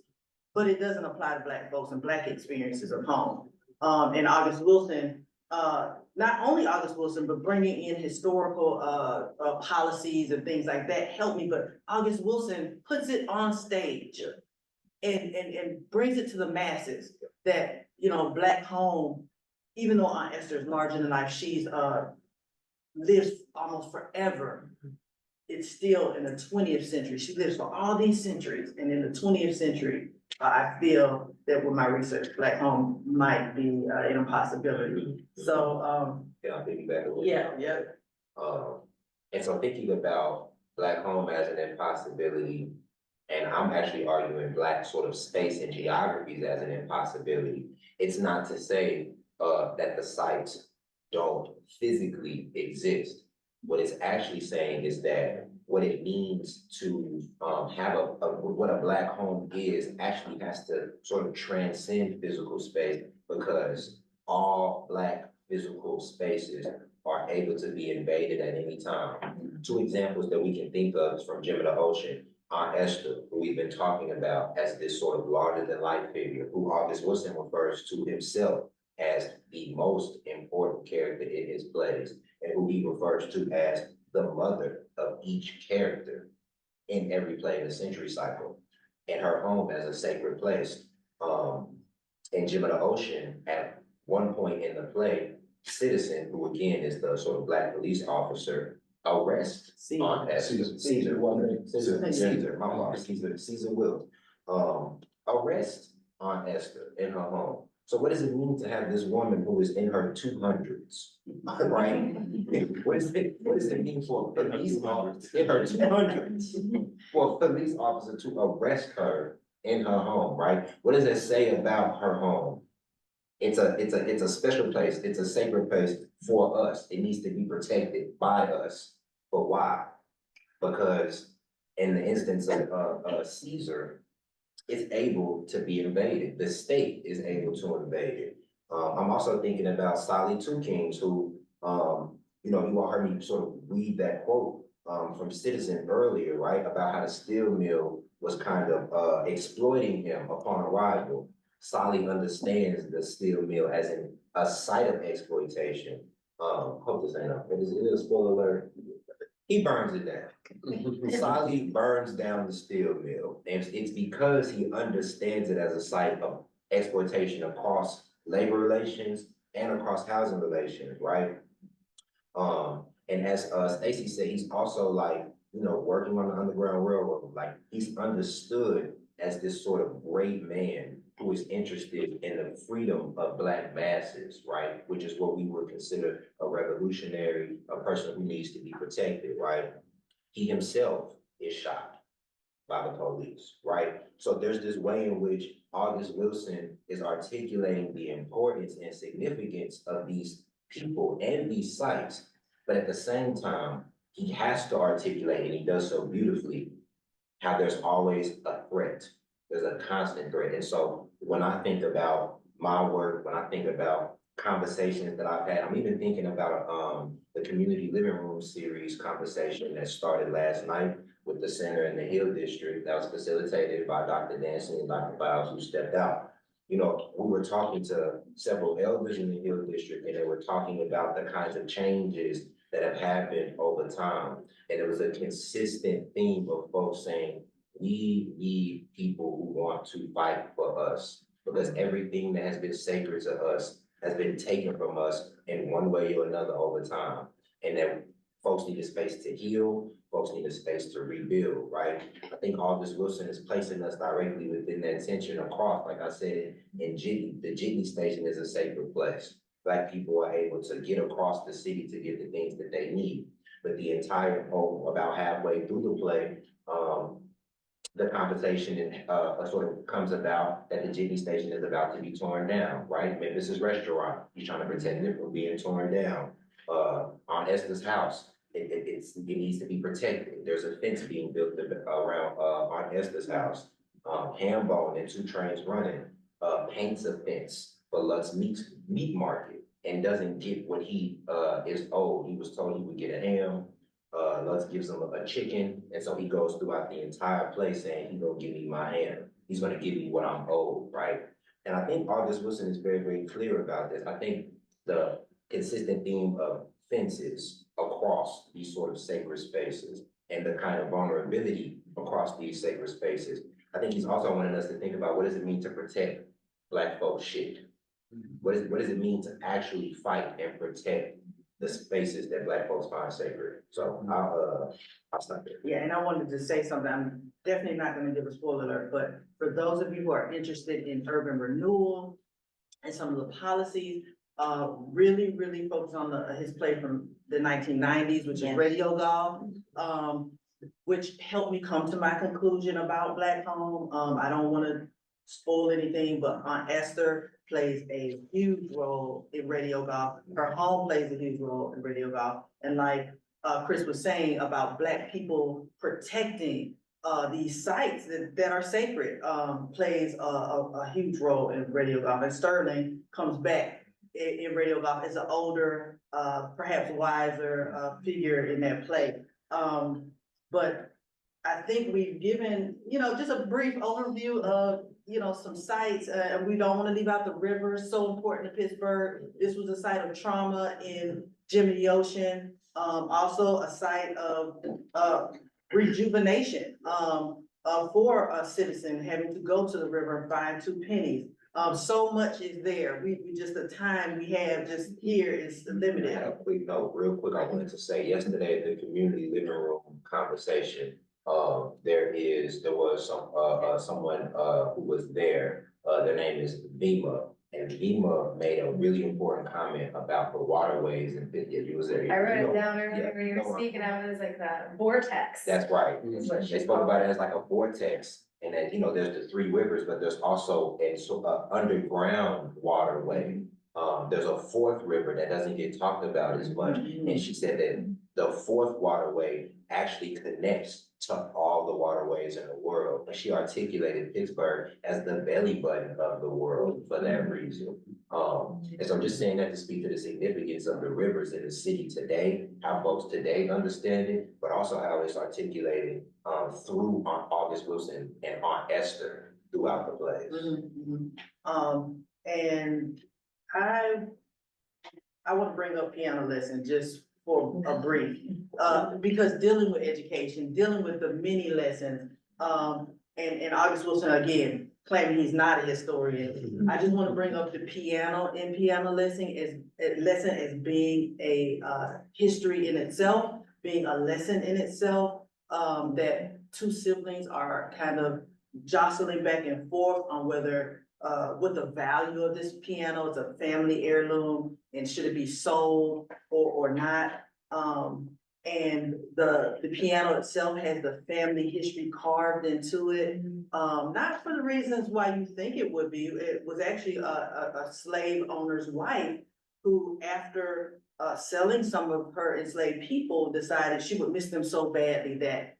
but it doesn't apply to Black folks and Black experiences of home. And August Wilson, not only August Wilson, but bringing in historical policies and things like that helped me, but August Wilson puts it on stage and brings it to the masses that, you know, Black home, even though Aunt Esther is larger than life, she's lives almost forever. It's still in the 20th century. She lives for all these centuries, and in the 20th century, I feel that with my research, Black home might be an impossibility. So, Yeah, I'm piggyback a little. yeah. And so thinking about Black home as an impossibility, and I'm actually arguing Black sort of space and geographies as an impossibility. It's not to say that the sites don't physically exist. What it's actually saying is that what it means to have what a Black home is actually has to sort of transcend physical space, because all Black physical spaces are able to be invaded at any time. Two examples that we can think of is from Jim of the Ocean, Aunt Esther, who we've been talking about as this sort of larger than life figure, who August Wilson refers to himself as the most important character in his plays, and who he refers to as the mother of each character in every play in the century cycle, and her home as a sacred place. In Jim of the Ocean, at one point in the play, Citizen, who again is the sort of Black police officer, arrests Aunt Esther. Caesar, my fault, Caesar Wills, arrest Aunt Esther in her home. So what does it mean to have this woman who is in her 200s, right? What does it mean for a police officer in her 200s, for a police officer to arrest her in her home, right? What does it say about her home? It's a special place. It's a sacred place for us. It needs to be protected by us. But why? Because in the instance of Caesar, it's able to be invaded. The state is able to invade it. I'm also thinking about Sally Two Kings, who, you know, you all heard me sort of read that quote from Citizen earlier, right? About how the steel mill was kind of exploiting him upon arrival. Sally understands the steel mill as a site of exploitation. Hope this ain't up, but is it a spoiler alert? He burns it down. Sally burns down the steel mill, and it's because he understands it as a site of exploitation across labor relations and across housing relations, right? And as Stacey said, he's also like, you know, working on the Underground Railroad. Like, he's understood as this sort of great man who is interested in the freedom of Black masses, right? Which is what we would consider a revolutionary, a person who needs to be protected, right? He himself is shot by the police, right? So there's this way in which August Wilson is articulating the importance and significance of these people and these sites, but at the same time, he has to articulate, and he does so beautifully, how there's always a threat. There's a constant threat. And so when I think about my work, when I think about conversations that I've had, I'm even thinking about the Community Living Room series conversation that started last night with the Center in the Hill District that was facilitated by Dr. Dancy and Dr. Files, who stepped out. You know, we were talking to several elders in the Hill District, and they were talking about the kinds of changes that have happened over time. And it was a consistent theme of folks saying, we need people who want to fight for us, because everything that has been sacred to us has been taken from us in one way or another over time. And that folks need a space to heal, folks need a space to rebuild, right? I think August Wilson is placing us directly within that tension across, like I said, in Jitney. The Jitney station is a sacred place. Black people are able to get across the city to get the things that they need. but the entire, about halfway through the play, the conversation sort of comes about that the Jimmy Station is about to be torn down, right? Memphis' restaurant, he's trying to protect it from being torn down. Aunt Esther's house, it needs to be protected. There's a fence being built around Aunt Esther's house. Hambone and 2 Trains running, paints a fence for Lutz meat market and doesn't get what he is owed. He was told he would get a ham. Lutz gives him a chicken, and so he goes throughout the entire place saying, "He's gonna give me my ham. He's gonna give me what I'm owed," right? And I think August Wilson is very, very clear about this. I think the consistent theme of fences across these sort of sacred spaces and the kind of vulnerability across these sacred spaces. I think he's also wanting us to think about, what does it mean to protect Black folks' shit? What does it mean to actually fight and protect the spaces that Black folks find sacred? So I'll stop there. Yeah, and I wanted to say something. I'm definitely not gonna give a spoiler alert, but for those of you who are interested in urban renewal and some of the policies, really, really focus on his play from the 1990s, which is Radio Golf, which helped me come to my conclusion about Black Home. I don't wanna spoil anything, but Aunt Esther plays a huge role in Radio Golf. Her home plays a huge role in Radio Golf. And like Chris was saying about Black people protecting these sites that are sacred, plays a huge role in Radio Golf. And Sterling comes back in Radio Golf as an older, perhaps wiser figure in that play. But I think we've given, just a brief overview of, some sites, and we don't want to leave out the river, so important to Pittsburgh. This was a site of trauma in Jimmy Ocean, also a site of rejuvenation for a citizen having to go to the river and find 2 pennies. So much is there. We just, the time we have just here is limited. A quick note, real quick, I wanted to say, yesterday at the community living room conversation, there was someone who was there. Their name is Vima, and Vima made a really important comment about the waterways and you was there. I wrote it down earlier when you were speaking, I was like the vortex. That's right. Is what she They spoke called about it as like a vortex, and that, there's the 3 rivers, but there's also a underground waterway. There's a 4th river that doesn't get talked about as much, and she said that the 4th waterway actually connects to all the waterways in the world. And she articulated Pittsburgh as the belly button of the world for that reason. And so I'm just saying that to speak to the significance of the rivers in the city today, how folks today understand it, but also how it's articulated through Aunt August Wilson and Aunt Esther throughout the plays. And I want to bring up piano lesson just for a brief, because dealing with education, dealing with the many lessons, and August Wilson, again, claiming he's not a historian. I just want to bring up the piano lesson as being a history in itself, being a lesson in itself, that 2 siblings are kind of jostling back and forth on whether what the value of this piano is, a family heirloom, and should it be sold or not. And the piano itself has the family history carved into it, not for the reasons why you think it would be. It was actually a slave owner's wife who, after selling some of her enslaved people, decided she would miss them so badly that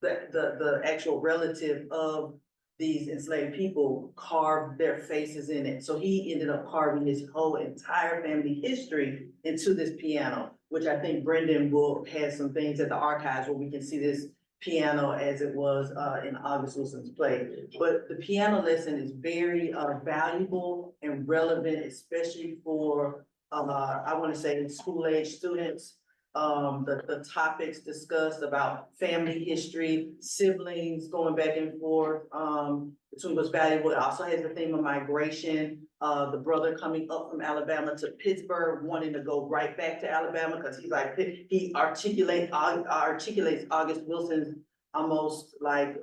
the actual relative of these enslaved people carved their faces in it. So he ended up carving his whole entire family history into this piano, which I think Brenden will have some things at the archives where we can see this piano as it was in August Wilson's play. But the piano lesson is very valuable and relevant, especially for, I want to say, school-age students. The topics discussed about family history, siblings going back and forth, between what's valuable. It also has the theme of migration, the brother coming up from Alabama to Pittsburgh, wanting to go right back to Alabama, because he's like, he articulates August Wilson's almost like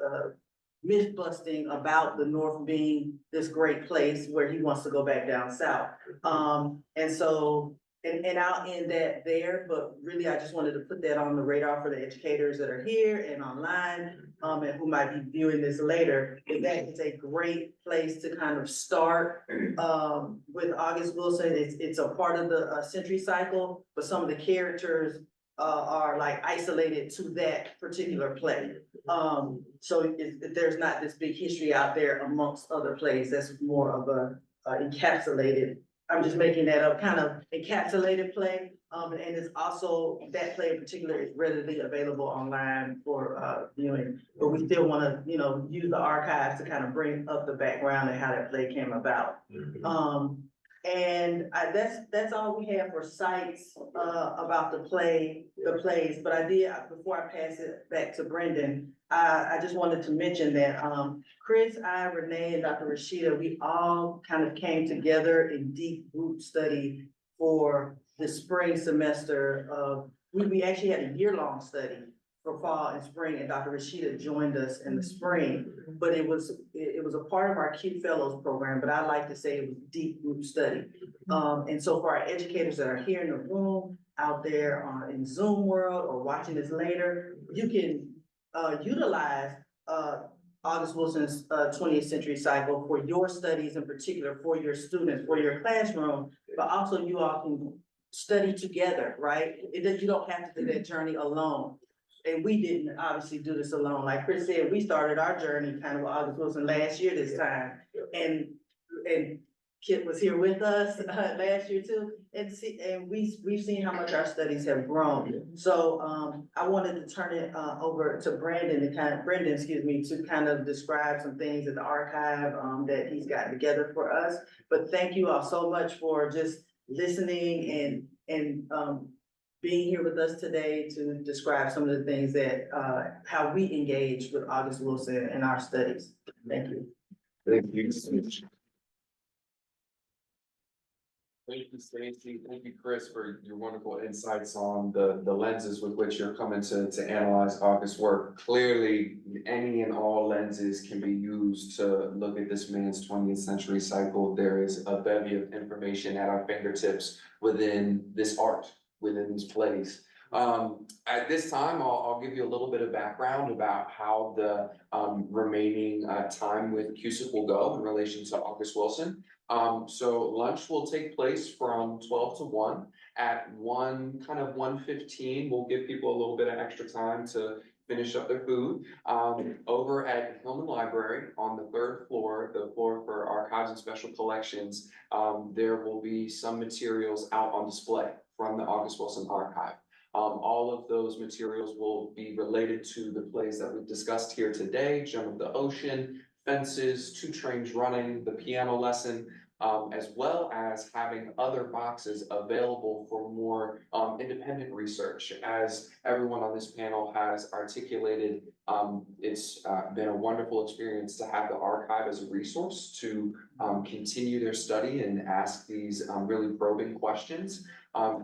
myth busting about the North being this great place where he wants to go back down south. And so and I'll end that there, but really, I just wanted to put that on the radar for the educators that are here and online, and who might be viewing this later. That is a great place to kind of start, with August Wilson. It's a part of the century cycle, but some of the characters are like isolated to that particular play. So there's not this big history out there amongst other plays. That's more of a encapsulated, I'm just making that up, kind of encapsulated play. And it's also, that play in particular is readily available online for viewing. But we still wanna, use the archives to kind of bring up the background and how that play came about. And that's all we have for sites about the plays. But I did, before I pass it back to Brenden, I just wanted to mention that Chris, Renee, and Dr. Rashida, we all kind of came together in deep group study for the spring semester of, we actually had a year-long study for fall and spring, and Dr. Rashida joined us in the spring. But it was a part of our CUE Fellows program, but I like to say it was deep group study. And so for our educators that are here in the room, out there in Zoom world, or watching this later, you can utilize August Wilson's 20th century cycle for your studies, in particular for your students, for your classroom, but also you all can study together, right? You don't have to do that journey alone. And we didn't obviously do this alone. Like Chris said, we started our journey kind of with August Wilson last year this time. And Kit was here with us last year too. And we've seen how much our studies have grown. So I wanted to turn it over to Brenden to kind of describe some things in the archive that he's gotten together for us. But thank you all so much for just listening and being here with us today to describe some of the things that how we engage with August Wilson in our studies. Thank you. Thank you. Thank you, Stacey. Thank you, Chris, for your wonderful insights on the lenses with which you're coming to analyze August's work. Clearly, any and all lenses can be used to look at this man's 20th century cycle. There is a bevy of information at our fingertips within this art, within these plays. At this time, I'll give you a little bit of background about how the remaining time with CUESEF will go in relation to August Wilson. So lunch will take place from 12 to 1. At 1:15, we'll give people a little bit of extra time to finish up their food. Over at Hillman Library on the 3rd floor, the floor for archives and special collections, there will be some materials out on display from the August Wilson archive. All of those materials will be related to the plays that we've discussed here today: Gem of the Ocean, Fences, Two Trains Running, the piano lesson, as well as having other boxes available for more independent research. As everyone on this panel has articulated, it's been a wonderful experience to have the archive as a resource to continue their study and ask these really probing questions.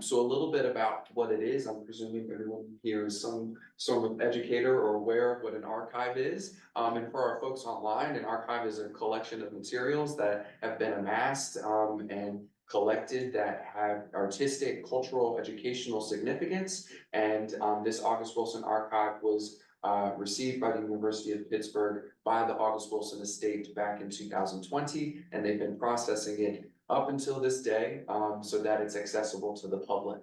So a little bit about what it is. I'm presuming everyone here is some sort of educator or aware of what an archive is. And for our folks online, an archive is a collection of materials that have been amassed and collected that have artistic, cultural, educational significance. And this August Wilson archive was received by the University of Pittsburgh by the August Wilson Estate back in 2020, and they've been processing it up until this day, so that it's accessible to the public.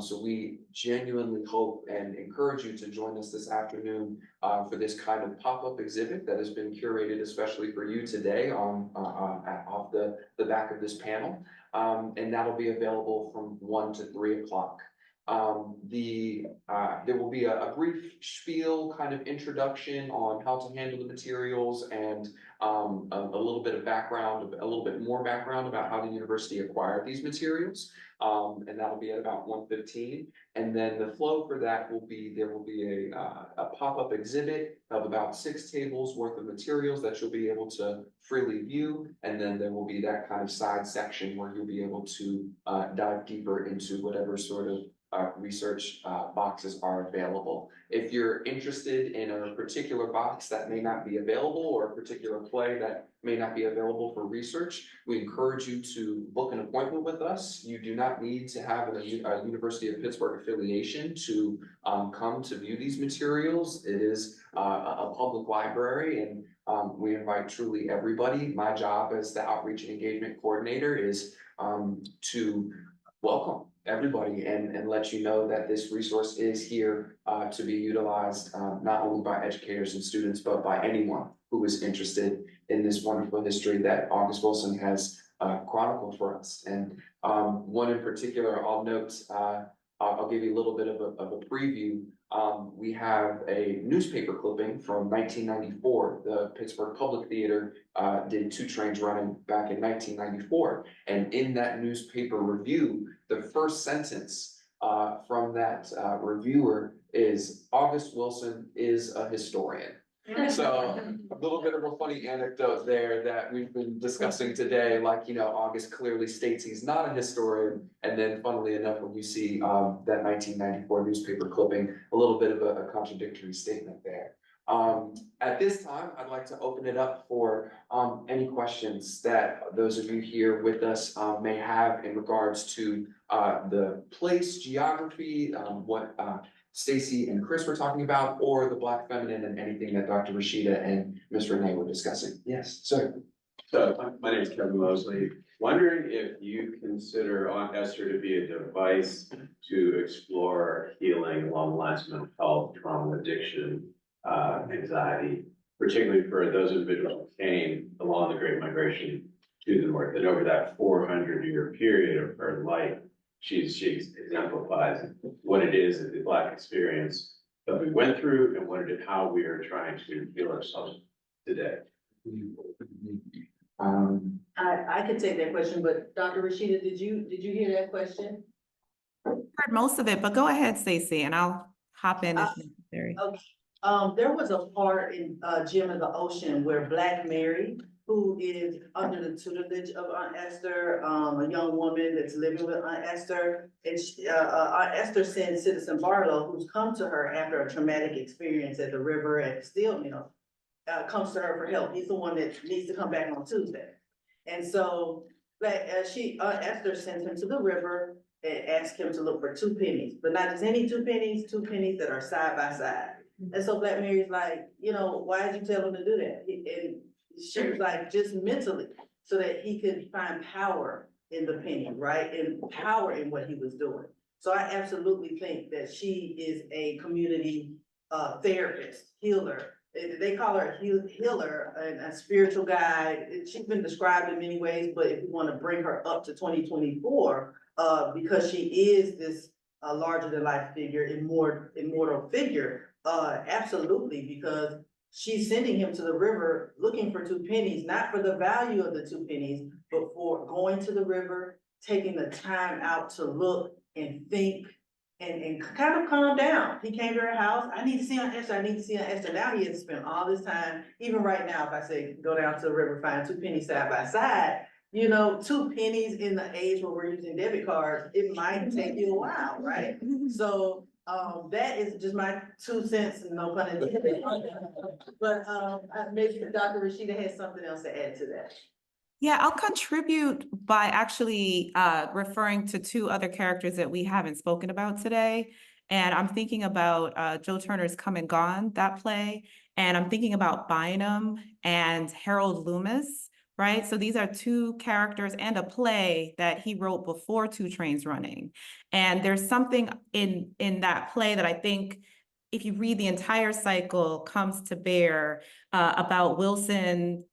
So we genuinely hope and encourage you to join us this afternoon for this kind of pop-up exhibit that has been curated especially for you today off the back of this panel. And that'll be available from 1 to 3 o'clock. There will be a brief spiel, kind of introduction on how to handle the materials, and a little bit of background, a little bit more background about how the university acquired these materials. And that'll be at about 1:15. And then the flow for that will be, there will be a pop-up exhibit of about 6 tables worth of materials that you'll be able to freely view. And then there will be that kind of side section where you'll be able to dive deeper into whatever sort of research boxes are available. If you're interested in a particular box that may not be available, or a particular play that may not be available for research, we encourage you to book an appointment with us. You do not need to have a University of Pittsburgh affiliation to come to view these materials. It is a public library, and we invite truly everybody. My job as the outreach and engagement coordinator is to welcome everybody and let you know that this resource is here to be utilized not only by educators and students, but by anyone who is interested in this wonderful history that August Wilson has chronicled for us. And one in particular, I'll note, I'll give you a little bit of a preview. We have a newspaper clipping from 1994. The Pittsburgh Public Theater did 2 Trains Running back in 1994. And in that newspaper review, the first sentence from that reviewer is, "August Wilson is a historian." So a little bit of a funny anecdote there that we've been discussing today, like, you know, August clearly states he's not a historian. And then funnily enough, when you see that 1994 newspaper clipping, a little bit of a contradictory statement there. At this time, I'd like to open it up for any questions that those of you here with us may have in regards to the place, geography, what Stacey and Chris were talking about, or the Black feminine, and anything that Dr. Rashida and Ms. Renee were discussing. Yes, sir. So my name is Kevin Mosley. Wondering if you consider Aunt Esther to be a device to explore healing along the lines of mental health, trauma, addiction, anxiety, particularly for those individuals who came along the Great Migration to the North, that over that 400-year period of her life, she exemplifies what it is that the Black experience that we went through and what it is, how we are trying to heal ourselves today. I could take that question, but Dr. Rashida, did you hear that question? Heard most of it, but go ahead, Stacey, and I'll hop in if necessary. Okay. There was a part in Gem of the Ocean where Black Mary, who is under the tutelage of Aunt Esther, a young woman that's living with Aunt Esther, and Aunt Esther sends Citizen Barlow, who's come to her after a traumatic experience at the river at the steel mill, comes to her for help. He's the one that needs to come back on Tuesday. And so Aunt Esther sends him to the river and asks him to look for 2 pennies, but not just any 2 pennies, 2 pennies that are side by side. And so Black Mary's like, you know, why did you tell him to do that? And she was like, just mentally, so that he could find power in the penny, right? And power in what he was doing. So I absolutely think that she is a community therapist, healer. They call her a healer and a spiritual guide. She's been described in many ways, but if you want to bring her up to 2024, because she is this larger than life figure, immortal figure, absolutely, because she's sending him to the river looking for 2 pennies, not for the value of the 2 pennies, but for going to the river, taking the time out to look and think and kind of calm down. He came to her house. I need to see Aunt Esther. I need to see Aunt Esther. Now he has spent all this time, even right now, if I say go down to the river, find 2 pennies side by side, you know, 2 pennies in the age where we're using debit cards, it might take you a while, right? So that is just my 2 cents, no pun intended. But maybe Dr. Rashida has something else to add to that. Yeah, I'll contribute by actually referring to 2 other characters that we haven't spoken about today. And I'm thinking about Joe Turner's Come and Gone, that play. And I'm thinking about Bynum and Harold Loomis, right? So these are 2 characters and a play that he wrote before 2 Trains Running. And there's something in that play that I think, if you read the entire cycle, comes to bear about Wilson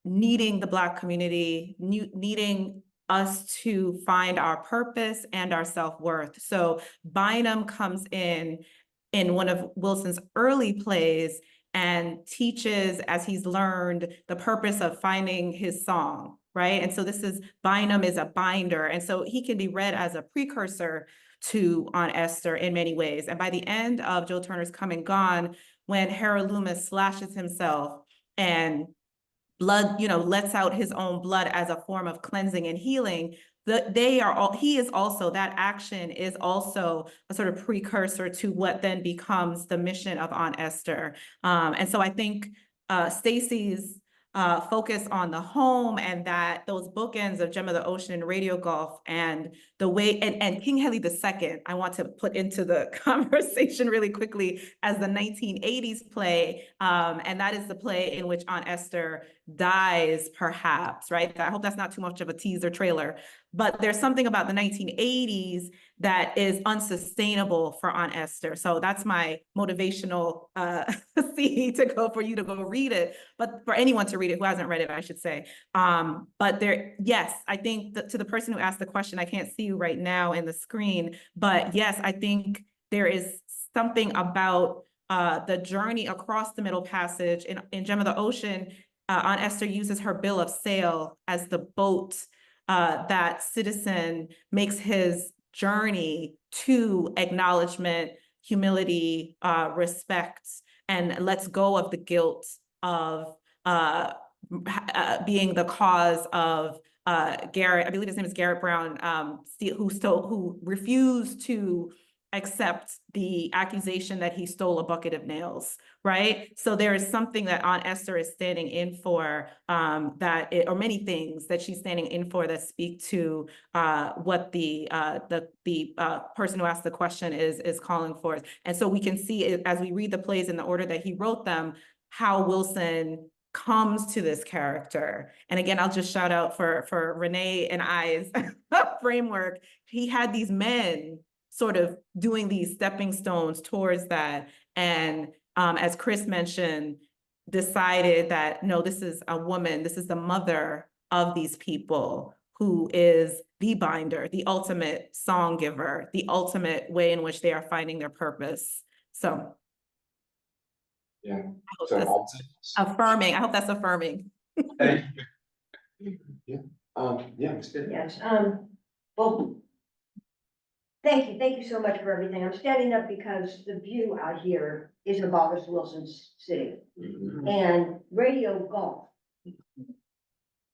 needing the Black community, needing us to find our purpose and our self-worth. So Bynum comes in one of Wilson's early plays and teaches, as he's learned, the purpose of finding his song, right? And so Bynum is a binder. And so he can be read as a precursor to Aunt Esther in many ways. And by the end of Joe Turner's Come and Gone, when Harold Loomis slashes himself and blood, lets out his own blood as a form of cleansing and healing, he is also, that action is also a sort of precursor to what then becomes the mission of Aunt Esther. And so I think Stacey's focus on the home and that those bookends of Gem of the Ocean and Radio Golf and the way, and King Henry II, I want to put into the conversation really quickly as the 1980s play. And that is the play in which Aunt Esther dies, perhaps, right? I hope that's not too much of a teaser trailer, but there's something about the 1980s that is unsustainable for Aunt Esther. So that's my motivational seed to go for you to go read it, but for anyone to read it who hasn't read it, I should say. But there, yes, I think to the person who asked the question, I can't see you right now in the screen, but yes, I think there is something about the journey across the Middle Passage in Gem of the Ocean. Aunt Esther uses her bill of sale as the boat that Citizen makes his journey to acknowledgement, humility, respect, and lets go of the guilt of being the cause of Garrett, I believe his name is Garrett Brown, who refused to accept the accusation that he stole a bucket of nails, right? So there is something that Aunt Esther is standing in for, or many things that she's standing in for that speak to what the person who asked the question is calling for. And so we can see it, as we read the plays in the order that he wrote them, how Wilson comes to this character. And again, I'll just shout out for Renee and I's framework. He had these men sort of doing these stepping stones towards that. And as Chris mentioned, decided that, no, this is a woman, this is the mother of these people who is the binder, the ultimate song giver, the ultimate way in which they are finding their purpose. So Yeah. I hope So that's affirming. I hope that's affirming. Thank you. Yeah. Yeah, Ms. Pitts. Yes, well, thank you so much for everything. I'm standing up because the view out here is of August Wilson's city. Mhm. And radio golf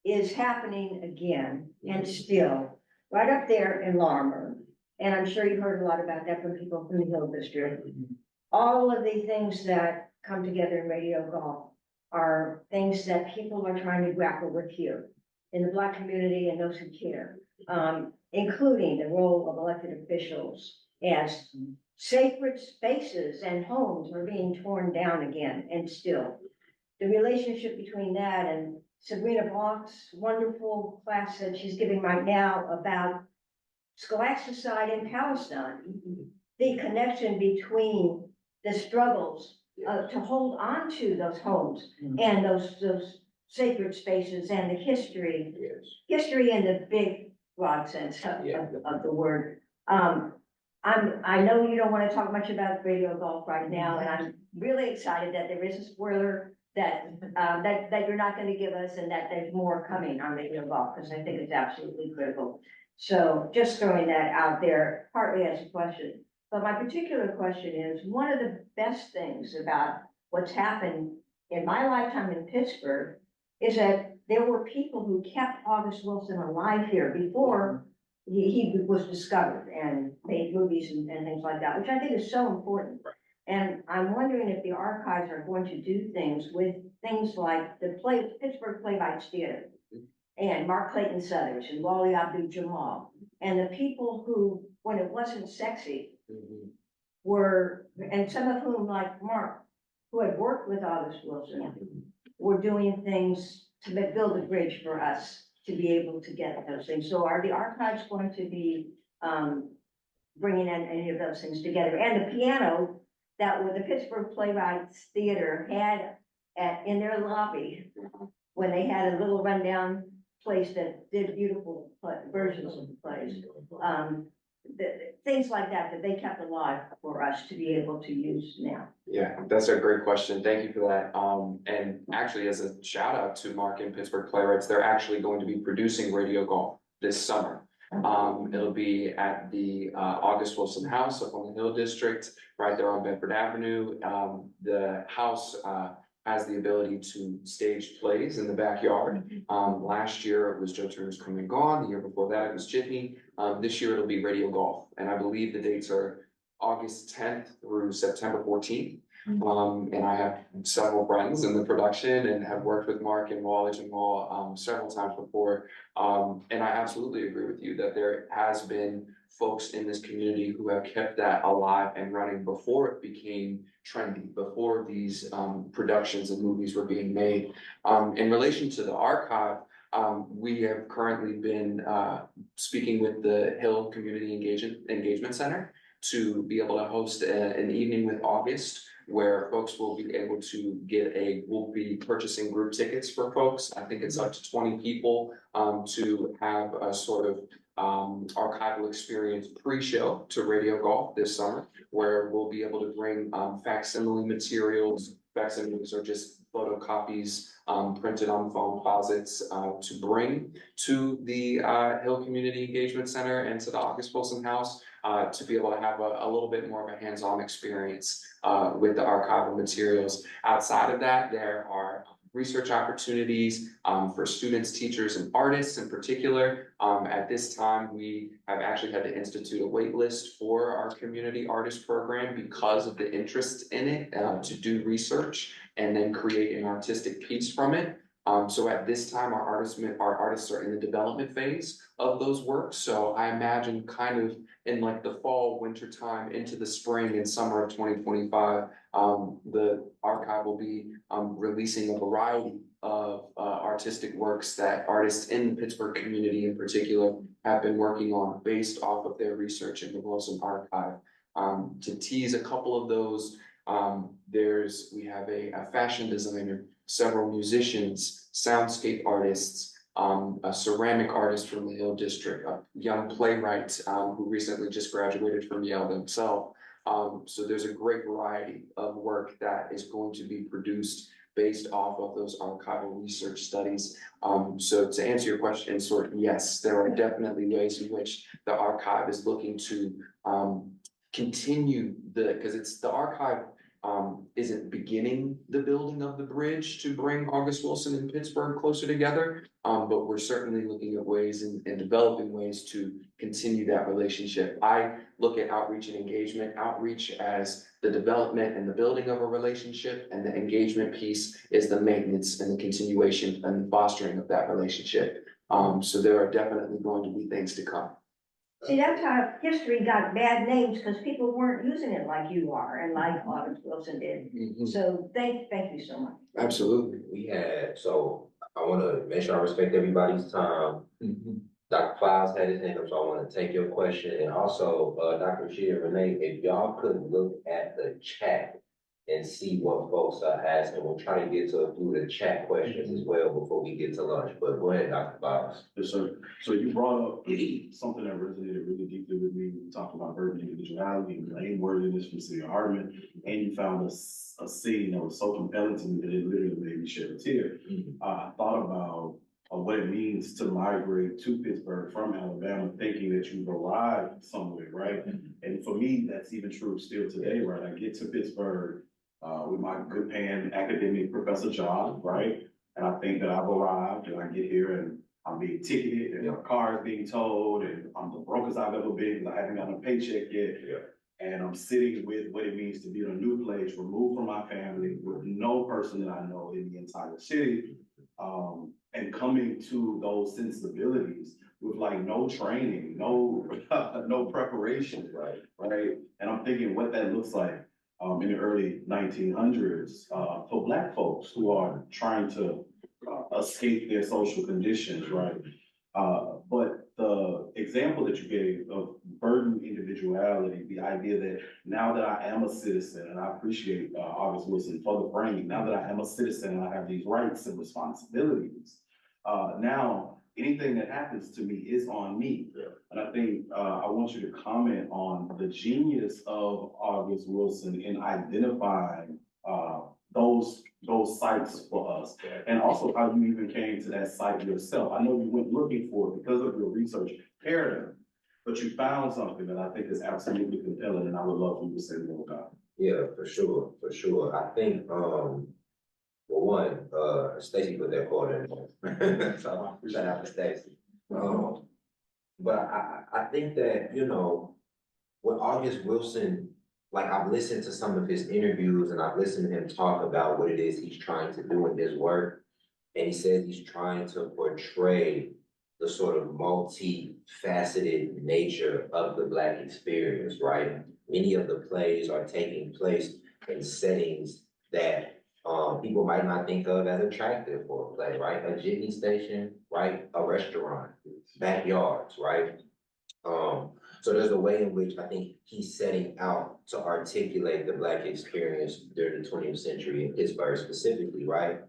is happening again and still right up there in Larimer. And I'm sure you've heard a lot about that from people from the Hill District. All of the things that come together in radio golf are things that people are trying to grapple with here in the Black community and those who care, including the role of elected officials as sacred spaces and homes are being torn down again and still. The relationship between that and Sabrina Bloch's wonderful class that she's giving right now about scholasticide in Palestine, the connection between the struggles to hold on to those homes and those sacred spaces and the history in the big broad sense of the word. I know you don't want to talk much about radio golf right now, and I'm really excited that there is a spoiler that you're not going to give us, and that there's more coming on radio golf, because I think it's absolutely critical. So just throwing that out there, partly as a question. But my particular question is, one of the best things about what's happened in my lifetime in Pittsburgh is that there were people who kept August Wilson alive here before he was discovered and made movies and things like that, which I think is so important. And I'm wondering if the archives are going to do things with things like the Pittsburgh Playwrights Theater and Mark Clayton Southers and Wally Abdul Jamal, and the people who, when it wasn't sexy, were, and some of whom, like Mark, who had worked with August Wilson, were doing things to build a bridge for us to be able to get those things. So are the archives going to be bringing in any of those things together? And the piano that the Pittsburgh Playwrights Theater had in their lobby, when they had a little rundown place that did beautiful versions of the plays. Things like that they kept alive for us to be able to use now. Yeah, that's a great question. Thank you for that. And actually, as a shout out to Mark and Pittsburgh Playwrights, they're actually going to be producing Radio Golf this summer. It'll be at the August Wilson House up on the Hill District, right there on Bedford Avenue. The house has the ability to stage plays in the backyard. Last year it was Joe Turner's Come and Gone. The year before that it was Jitney. This year it'll be Radio Golf, and I believe the dates are August 10th through September 14th. And I have several friends in the production and have worked with Mark and Wallage and Wall several times before. And I absolutely agree with you that there has been folks in this community who have kept that alive and running before it became trendy, before these productions and movies were being made. In relation to the archive, we have currently been speaking with the Hill Community Engagement Center to be able to host an evening with August, where folks will be able to we'll be purchasing group tickets for folks. I think it's up to 20 people to have a sort of archival experience pre-show to Radio Golf this summer, where we'll be able to bring facsimile materials. Facsimiles are just photocopies printed on foam closets to bring to the Hill Community Engagement Center and to the August Wilson House to be able to have a little bit more of a hands-on experience with the archival materials. Outside of that, there are research opportunities for students, teachers, and artists in particular. At this time, we have actually had to institute a wait list for our community artist program because of the interest in it to do research and then create an artistic piece from it. So at this time, our artists are in the development phase of those works. So I imagine kind of in like the fall, winter time into the spring and summer of 2025, the archive will be releasing a variety of artistic works that artists in the Pittsburgh community in particular have been working on based off of their research in the Wilson Archive. To tease a couple of those, we have a fashion designer, several musicians, soundscape artists, a ceramic artist from the Hill District, a young playwright who recently just graduated from Yale himself. So there's a great variety of work that is going to be produced based off of those archival research studies. So to answer your question, sort of, yes, there are definitely ways in which the archive is looking to continue because it's the archive isn't beginning the building of the bridge to bring August Wilson and Pittsburgh closer together. But we're certainly looking at ways and developing ways to continue that relationship. I look at outreach and engagement, outreach as the development and the building of a relationship, and the engagement piece is the maintenance and the continuation and fostering of that relationship. So there are definitely going to be things to come. See, that's how history got bad names, because people weren't using it like you are and like August Wilson did. So thank you so much. Absolutely. So I want to make sure I respect everybody's time. Dr. Clouds had his hand up, so I want to take your question. And also, Dr. Rashida, Renee, if y'all could look at the chat and see what folks are asking. We'll try to get to a few of the chat questions as well before we get to lunch. But go ahead, Dr. Clouds. Yes, sir. So you brought up something that resonated really deeply with me. We talked about urban individuality and blameworthiness from City Hardeman, and you found a scene that was so compelling to me that it literally made me shed a tear. I thought about what it means to migrate to Pittsburgh from Alabama, thinking that you've arrived somewhere, right? And for me, that's even true still today, right? I get to Pittsburgh with my good paying academic professor job, right? And I think that I've arrived, and I get here and I'm being ticketed and my car is being towed and I'm the brokest I've ever been because I haven't gotten a paycheck yet. And I'm sitting with what it means to be in a new place, removed from my family, with no person that I know in the entire city. And coming to those sensibilities with like no training, no preparation, right? And I'm thinking what that looks like in the early 1900s for Black folks who are trying to escape their social conditions, right? But the example that you gave of burdened individuality, the idea that now that I am a citizen, and I appreciate August Wilson for the framing, now that I am a citizen and I have these rights and responsibilities, now anything that happens to me is on me. And I think I want you to comment on the genius of August Wilson in identifying those sites for us, and also how you even came to that site yourself. I know you went looking for it because of your research paradigm, but you found something that I think is absolutely compelling, and I would love for you to say more about it. Yeah, for sure. I think one, Stacey put that quote in there. So shout out to Stacey. But I think that, you know, with August Wilson, like I've listened to some of his interviews and I've listened to him talk about what it is he's trying to do in his work. And he says he's trying to portray the sort of multifaceted nature of the Black experience, right? Many of the plays are taking place in settings that people might not think of as attractive for a play, right? A jitney station, right? A restaurant, backyards, right? So there's a way in which I think he's setting out to articulate the Black experience during the 20th century in Pittsburgh specifically, right?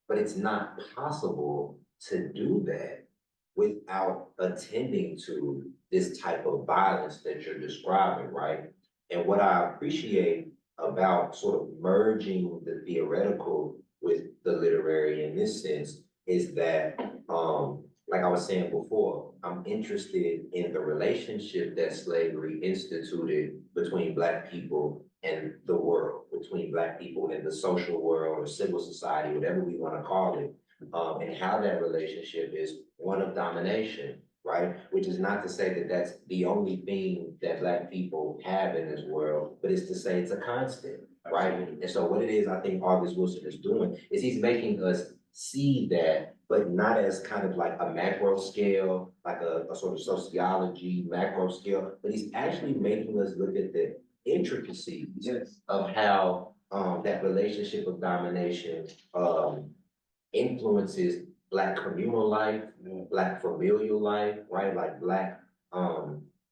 But it's not possible to do that without attending to this type of violence that you're describing, right? And what I appreciate about sort of merging the theoretical with the literary in this sense is that, like I was saying before, I'm interested in the relationship that slavery instituted between Black people and the world, between Black people and the social world or civil society, whatever we want to call it, and how that relationship is one of domination, right? Which is not to say that that's the only thing that Black people have in this world, but it's to say it's a constant, right? And so what it is, I think August Wilson is doing is he's making us see that, but not as kind of like a macro scale, like a sort of sociology macro scale, but he's actually making us look at the intricacies of how that relationship of domination influences Black communal life, Black familial life, right? Like Black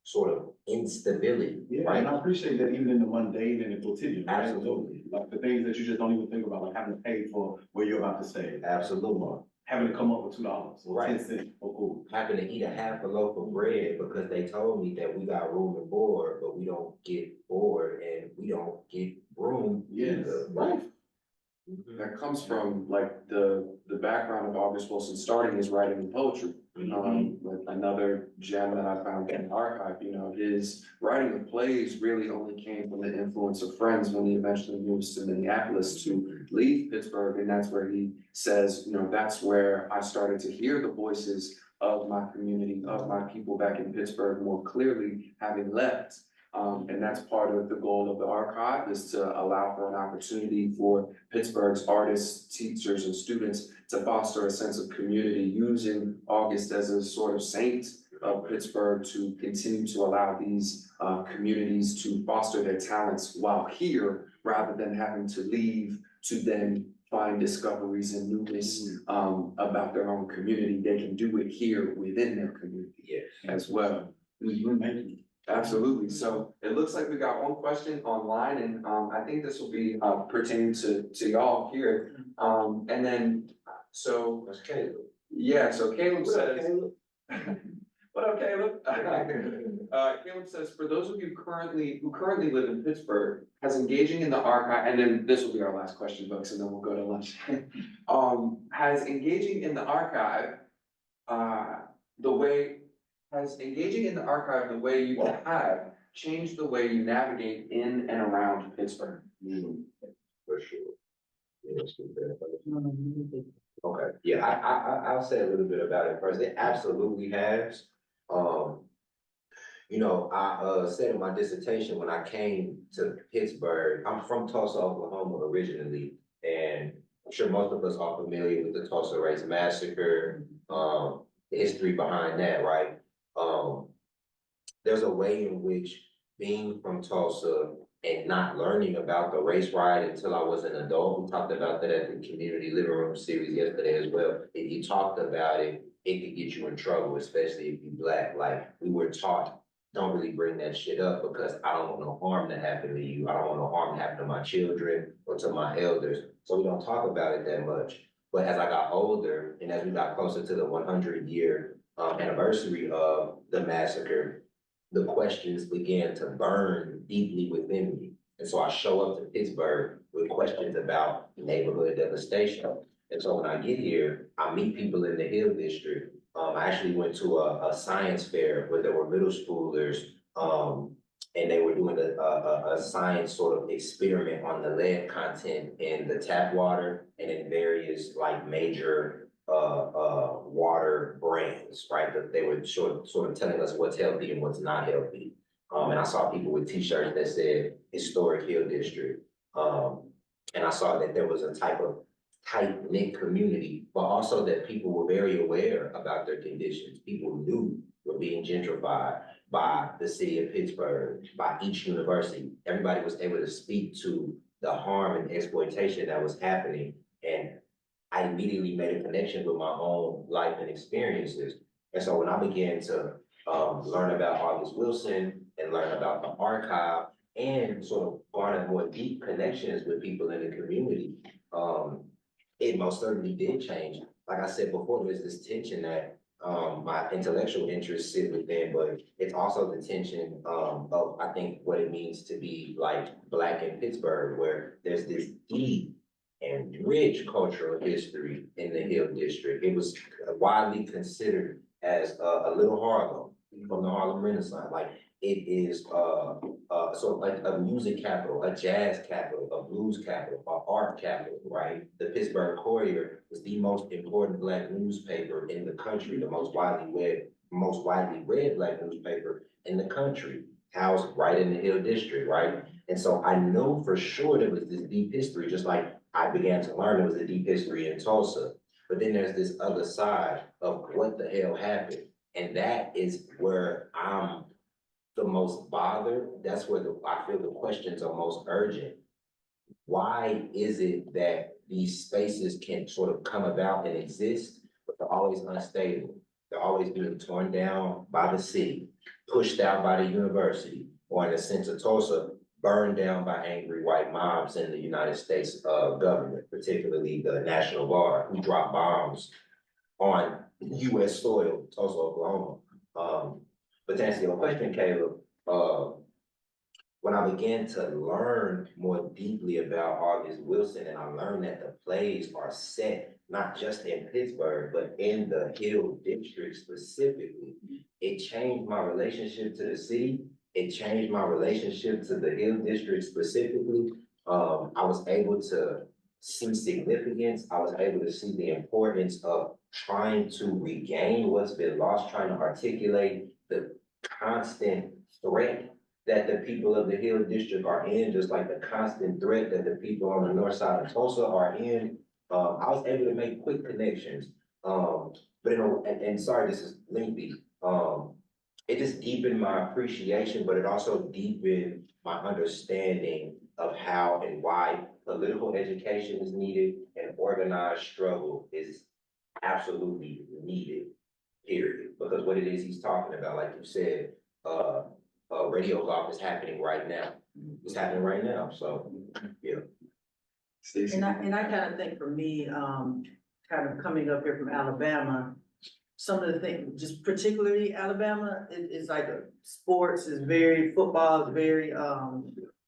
sort of instability, right? And I appreciate that even in the mundane and the quotidian, right? Absolutely. Like the things that you just don't even think about, like having to pay for where you're about to stay. Absolutely. Having to come up with $2 or Right. 10 cents for food. Having to eat a half a loaf of bread because they told me that we got room and board, but we don't get board and we don't get room. Yes. Either, right? That comes from like the background of August Wilson starting his writing and poetry. With another gem that I found in the archive, you know, his writing of plays really only came from the influence of friends when he eventually moves to Minneapolis to leave Pittsburgh. And that's where he says, you know, that's where I started to hear the voices of my community, of my people back in Pittsburgh more clearly, having left. And that's part of the goal of the archive, is to allow for an opportunity for Pittsburgh's artists, teachers, and students to foster a sense of community, using August as a sort of saint of Pittsburgh to continue to allow these communities to foster their talents while here, rather than having to leave to then find discoveries and newness about their own community. They can do it here within their community as well. Absolutely. So it looks like we got one question online, and I think this will be pertaining to y'all here. And then, so That's Caleb. yeah, so Caleb says, Caleb? what up, Caleb? Caleb says, for those of you who currently live in Pittsburgh, has engaging in the archive, and then this will be our last question, folks, and then we'll go to lunch. Has engaging in the archive has engaging in the archive the way you have changed the way you navigate in and around Pittsburgh? For sure. Okay, yeah, I'll say a little bit about it first. It absolutely has. You know, I said in my dissertation when I came to Pittsburgh, I'm from Tulsa, Oklahoma originally, and I'm sure most of us are familiar with the Tulsa Race Massacre, the history behind that, right? There's a way in which being from Tulsa and not learning about the race riot until I was an adult, we talked about that at the community living room series yesterday as well. If you talked about it, it could get you in trouble, especially if you're Black. Like we were taught, don't really bring that shit up because I don't want no harm to happen to you. I don't want no harm to happen to my children or to my elders. So we don't talk about it that much. But as I got older and as we got closer to the 100-year anniversary of the massacre, the questions began to burn deeply within me. And so I show up to Pittsburgh with questions about neighborhood devastation. And so when I get here, I meet people in the Hill District. I actually went to a science fair where there were middle schoolers and they were doing a science sort of experiment on the lead content in the tap water and in various like major water brands, right? That they were sort of telling us what's healthy and what's not healthy. And I saw people with t-shirts that said Historic Hill District. And I saw that there was a type of tight-knit community, but also that people were very aware about their conditions. People knew were being gentrified by the city of Pittsburgh, by each university. Everybody was able to speak to the harm and exploitation that was happening. And I immediately made a connection with my own life and experiences. And so when I began to learn about August Wilson and learn about the archive and sort of garner more deep connections with people in the community, it most certainly did change. Like I said before, there's this tension that my intellectual interests sit within, but it's also the tension of, I think, what it means to be like Black in Pittsburgh, where there's this deep and rich cultural history in the Hill District. It was widely considered as a little Harlem from the Harlem Renaissance. Like it is sort of like a music capital, a jazz capital, a blues capital, an art capital, right? The Pittsburgh Courier was the most important Black newspaper in the country, the most widely read Black newspaper in the country, housed right in the Hill District, right? And so I know for sure there was this deep history, just like I began to learn there was a deep history in Tulsa. But then there's this other side of what the hell happened. And that is where I'm the most bothered. That's where I feel the questions are most urgent. Why is it that these spaces can sort of come about and exist, but they're always unstable? They're always being torn down by the city, pushed out by the university, or in the sense of Tulsa, burned down by angry white mobs in the United States government, particularly the National Guard, who dropped bombs on US soil, Tulsa, Oklahoma. But to answer your question, Caleb, when I began to learn more deeply about August Wilson, and I learned that the plays are set not just in Pittsburgh, but in the Hill District specifically, it changed my relationship to the city. It changed my relationship to the Hill District specifically. I was able to see significance. I was able to see the importance of trying to regain what's been lost, trying to articulate the constant threat that the people of the Hill District are in, just like the constant threat that the people on the north side of Tulsa are in. I was able to make quick connections. But and sorry, this is lengthy. It just deepened my appreciation, but it also deepened my understanding of how and why political education is needed and organized struggle is absolutely needed, period. Because what it is he's talking about, like you said, radio golf is happening right now. It's happening right now, so, yeah. Stacey? And I kind of think for me, kind of coming up here from Alabama, some of the things, just particularly Alabama, it's like sports is very, football is very,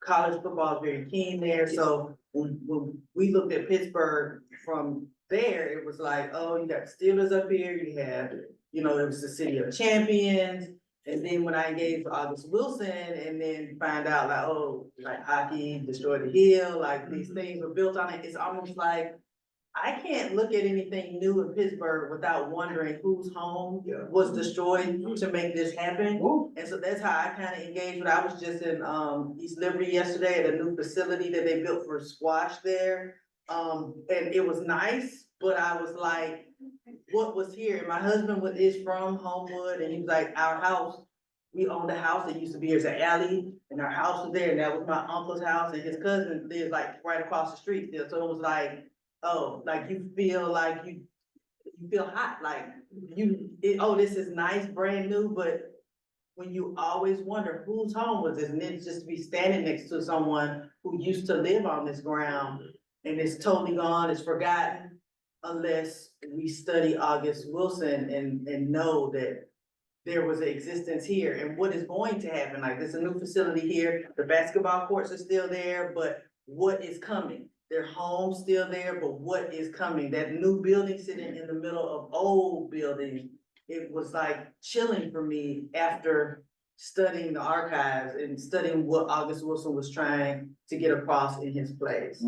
college football is very keen there. So when we looked at Pittsburgh from there, it was like, oh, you got Steelers up here, you have, it was the city of champions. And then when I engaged with August Wilson and then find out like, oh, like hockey destroyed the hill, like these things were built on it, it's almost like, I can't look at anything new in Pittsburgh without wondering whose home was destroyed to make this happen. And so that's how I kind of engaged with. I was just in East Liberty yesterday at a new facility that they built for squash there. And it was nice, but I was like, what was here? And my husband is from Homewood, and he was like, our house, we owned a house that used to be as an alley, and our house was there, and that was my uncle's house, and his cousin lives like right across the street there. So it was like, oh, like you feel like you feel hot, like this is nice, brand new, but when you always wonder whose home was this, and then just to be standing next to someone who used to live on this ground, and it's totally gone, it's forgotten, unless we study August Wilson and know that there was an existence here and what is going to happen. Like there's a new facility here, the basketball courts are still there, but what is coming? Their home's still there, but what is coming? That new building sitting in the middle of old buildings, it was like chilling for me after studying the archives and studying what August Wilson was trying to get across in his plays.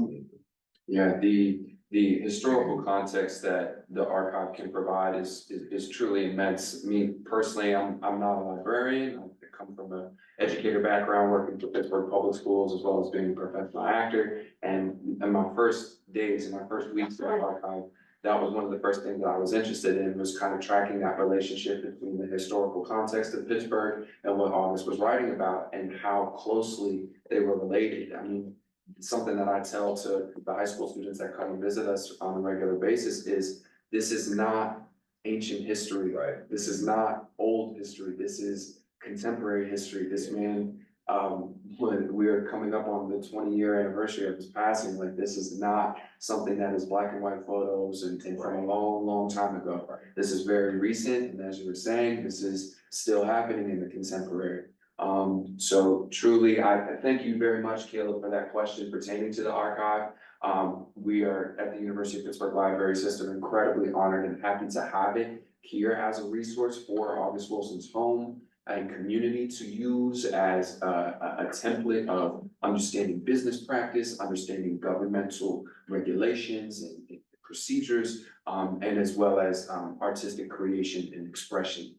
Yeah, the historical context that the archive can provide is truly immense. Me personally, I'm not a librarian. I come from an educator background, working for Pittsburgh Public Schools as well as being a professional actor. And in my first days and my first weeks at the archive, that was one of the first things that I was interested in, was kind of tracking that relationship between the historical context of Pittsburgh and what August was writing about and how closely they were related. I mean, something that I tell to the high school students that come and visit us on a regular basis is this is not ancient history. Right. This is not old history. This is contemporary history. This man, when we are coming up on the 20-year anniversary of his passing, like this is not something that is black and white photos and from a long, long time ago. This is very recent, and as you were saying, this is still happening in the contemporary. So truly, I thank you very much, Caleb, for that question pertaining to the archive. We are at the University of Pittsburgh Library System incredibly honored and happy to have it here as a resource for August Wilson's home and community to use as a template of understanding business practice, understanding governmental regulations and procedures, and as well as artistic creation and expression.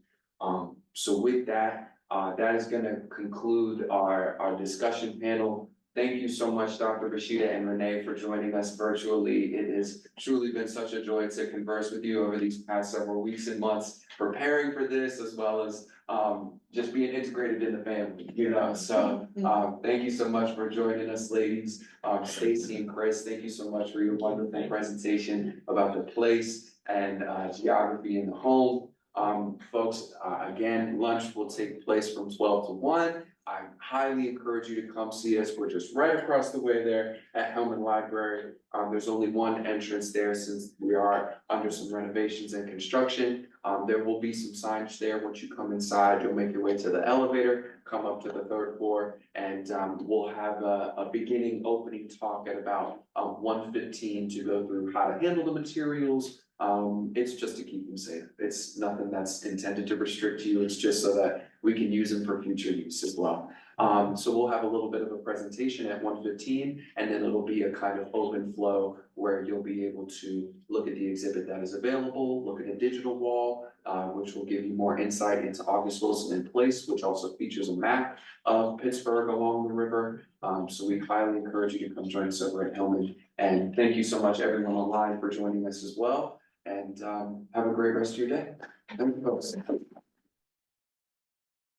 So with that, that is going to conclude our discussion panel. Thank you so much, Dr. Rashida and Renee, for joining us virtually. It has truly been such a joy to converse with you over these past several weeks and months, preparing for this, as well as just being integrated in the family, you know. So thank you so much for joining us, ladies. Stacey and Chris, thank you so much for your wonderful presentation about the place and geography in the home. Folks, again, lunch will take place from 12 to 1. I highly encourage you to come see us. We're just right across the way there at Hellman Library. There's only one entrance there since we are under some renovations and construction. There will be some signage there. Once you come inside, you'll make your way to the elevator, come up to the 3rd floor, and we'll have a beginning opening talk at about 1:15 to go through how to handle the materials. It's just to keep them safe. It's nothing that's intended to restrict you. It's just so that we can use them for future use as well. So we'll have a little bit of a presentation at 1:15, and then it'll be a kind of open flow where you'll be able to look at the exhibit that is available, look at a digital wall, which will give you more insight into August Wilson in Place, which also features a map of Pittsburgh along the river. So we highly encourage you to come join us over at Hellman. And thank you so much, everyone online, for joining us as well. And have a great rest of your day. Thank you, folks.